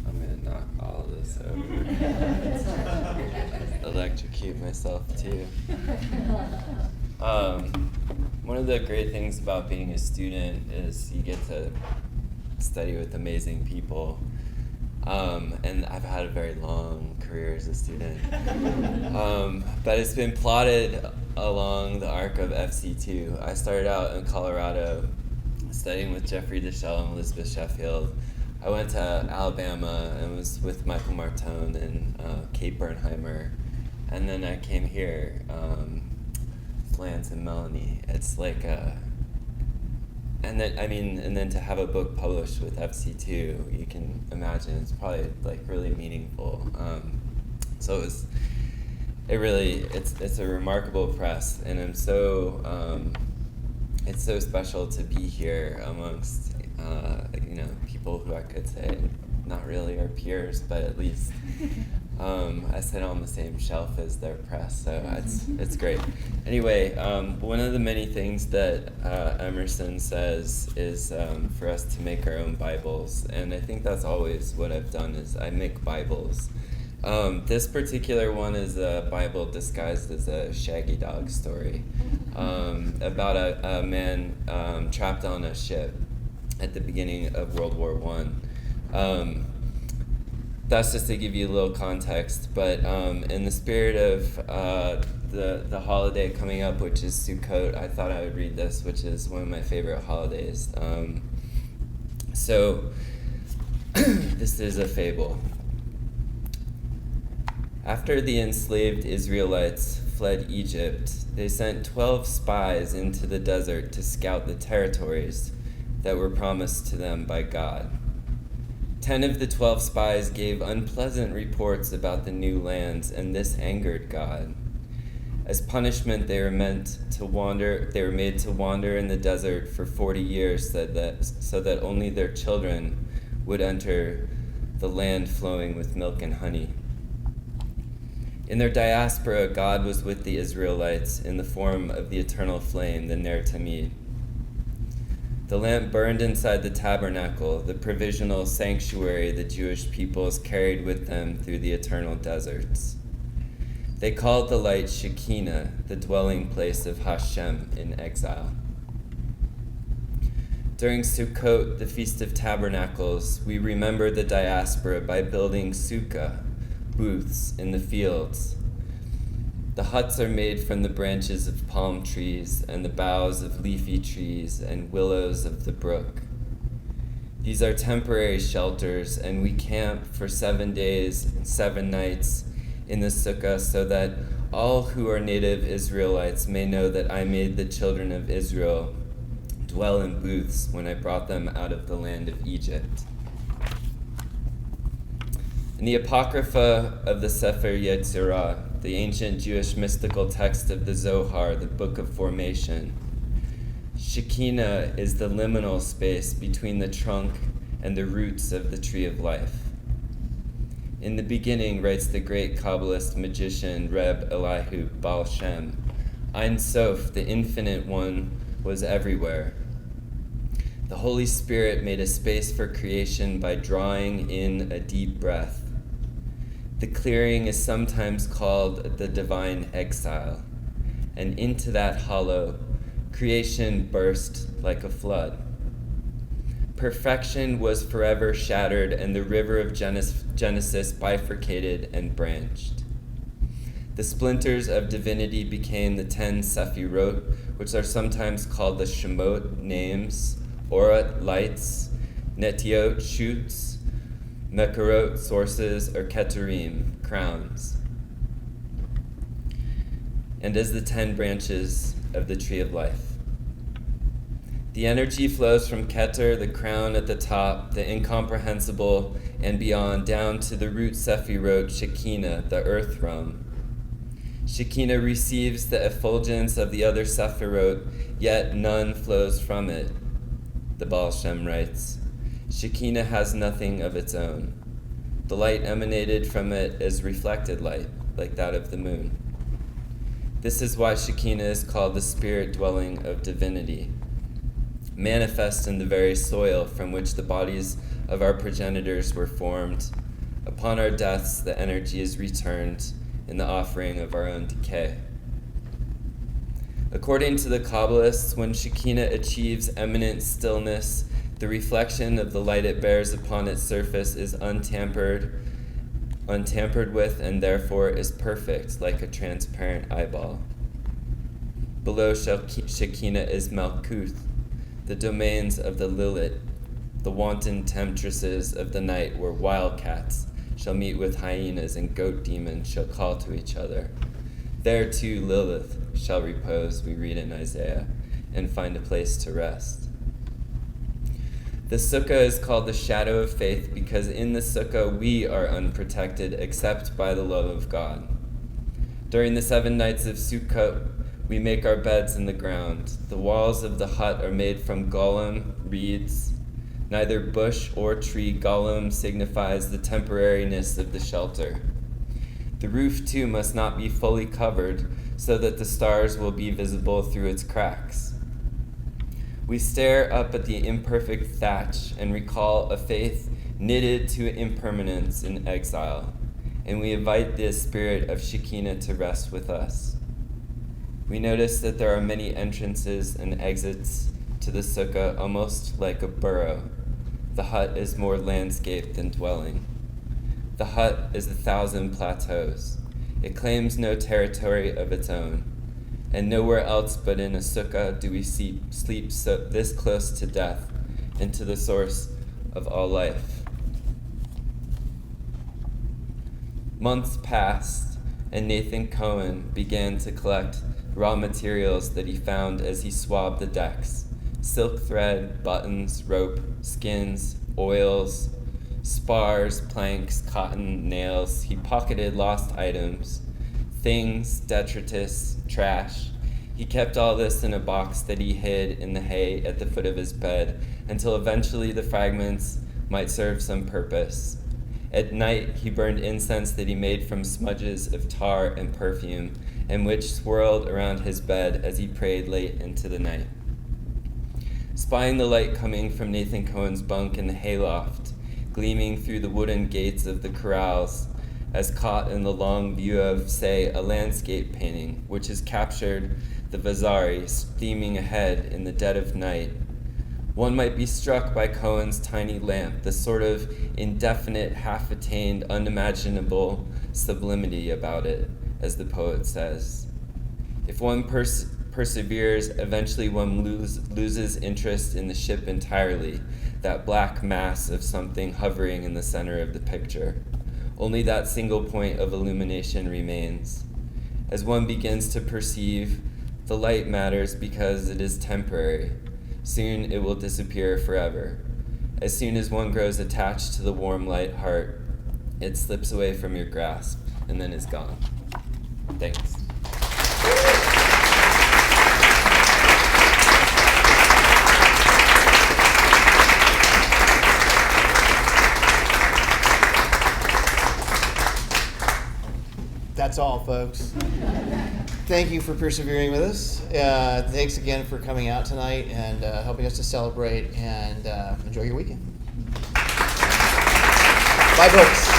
I'm gonna knock all of this over. Electrocute myself too. One of the great things about being a student is you get to study with amazing people. And I've had a very long career as a student. But it's been plotted along the arc of FC2. I started out in Colorado studying with Jeffrey Deschelle and Elizabeth Sheffield. I went to Alabama and was with Michael Martone and Kate Bernheimer. And then I came here, Lance and Melanie. It's like and then to have a book published with FC2, you can imagine it's probably like really meaningful. So it's a remarkable press, and I'm so it's so special to be here amongst people who I could say not really are peers, but at least I sit on the same shelf as their press, so it's great. Anyway, one of the many things that Emerson says is for us to make our own Bibles, and I think that's always what I've done is I make Bibles. This particular one is a Bible disguised as a shaggy dog story about a man trapped on a ship at the beginning of World War I. That's just to give you a little context, but in the spirit of the holiday coming up, which is Sukkot, I thought I would read this, which is one of my favorite holidays. So this is a fable. After the enslaved Israelites fled Egypt, they sent 12 spies into the desert to scout the territories that were promised to them by God. 10 of the 12 spies gave unpleasant reports about the new lands, and this angered God. As punishment, they were made to wander in the desert for 40 years so that only their children would enter the land flowing with milk and honey. In their diaspora, God was with the Israelites in the form of the eternal flame, the Ner Tamid. The lamp burned inside the tabernacle, the provisional sanctuary the Jewish peoples carried with them through the eternal deserts. They called the light Shekinah, the dwelling place of Hashem in exile. During Sukkot, the Feast of Tabernacles, we remember the diaspora by building sukkah, booths in the fields. The huts are made from the branches of palm trees and the boughs of leafy trees and willows of the brook. These are temporary shelters, and we camp for 7 days and 7 nights in the sukkah so that all who are native Israelites may know that I made the children of Israel dwell in booths when I brought them out of the land of Egypt. In the Apocrypha of the Sefer Yetzirah, the ancient Jewish mystical text of the Zohar, the Book of Formation, Shekinah is the liminal space between the trunk and the roots of the tree of life. In the beginning, writes the great Kabbalist magician Reb Elihu Baal Shem, Ein Sof, the infinite one, was everywhere. The Holy Spirit made a space for creation by drawing in a deep breath. The clearing is sometimes called the divine exile, and into that hollow, creation burst like a flood. Perfection was forever shattered, and the river of Genesis bifurcated and branched. The splinters of divinity became the 10 Sephirot, which are sometimes called the Shemot, names, Orot, lights, Netiot, shoots, Mekarot, sources, or Keterim, crowns, and as the 10 branches of the tree of life. The energy flows from Keter, the crown at the top, the incomprehensible, and beyond, down to the root Sephirot, Shekinah, the earth realm. Shekinah receives the effulgence of the other Sephirot, yet none flows from it. The Baal Shem writes, Shekinah has nothing of its own. The light emanated from it is reflected light, like that of the moon. This is why Shekinah is called the spirit dwelling of divinity, manifest in the very soil from which the bodies of our progenitors were formed. Upon our deaths, the energy is returned in the offering of our own decay. According to the Kabbalists, when Shekinah achieves eminent stillness, the reflection of the light it bears upon its surface is untampered with, and therefore is perfect, like a transparent eyeball. Below Shekinah is Malkuth, the domains of the Lilith, the wanton temptresses of the night, where wildcats shall meet with hyenas and goat demons shall call to each other. There too Lilith shall repose, we read in Isaiah, and find a place to rest. The sukkah is called the shadow of faith because in the sukkah we are unprotected except by the love of God. During the 7 nights of Sukkot, we make our beds in the ground. The walls of the hut are made from golem, reeds. Neither bush or tree. Golem signifies the temporariness of the shelter. The roof, too, must not be fully covered so that the stars will be visible through its cracks. We stare up at the imperfect thatch and recall a faith knitted to impermanence in exile, and we invite the spirit of Shekinah to rest with us. We notice that there are many entrances and exits to the sukkah, almost like a burrow. The hut is more landscape than dwelling. The hut is 1,000 plateaus. It claims no territory of its own, and nowhere else but in a sukkah do we sleep so this close to death and to the source of all life. Months passed, and Nathan Cohen began to collect raw materials that he found as he swabbed the decks: silk thread, buttons, rope, skins, oils, spars, planks, cotton, nails. He pocketed lost items, things, detritus, trash. He kept all this in a box that he hid in the hay at the foot of his bed until eventually the fragments might serve some purpose. At night, he burned incense that he made from smudges of tar and perfume, and which swirled around his bed as he prayed late into the night. Spying the light coming from Nathan Cohen's bunk in the hayloft, gleaming through the wooden gates of the corrals, as caught in the long view of, say, a landscape painting, which has captured the Vasari steaming ahead in the dead of night, one might be struck by Cohen's tiny lamp, the sort of indefinite, half-attained, unimaginable sublimity about it, as the poet says. If one perseveres, eventually one loses interest in the ship entirely, that black mass of something hovering in the center of the picture. Only that single point of illumination remains. As one begins to perceive, the light matters because it is temporary. Soon it will disappear forever. As soon as one grows attached to the warm light heart, it slips away from your grasp and then is gone. Thanks. That's all, folks. Thank you for persevering with us. Thanks again for coming out tonight and helping us to celebrate, and enjoy your weekend. Bye, folks.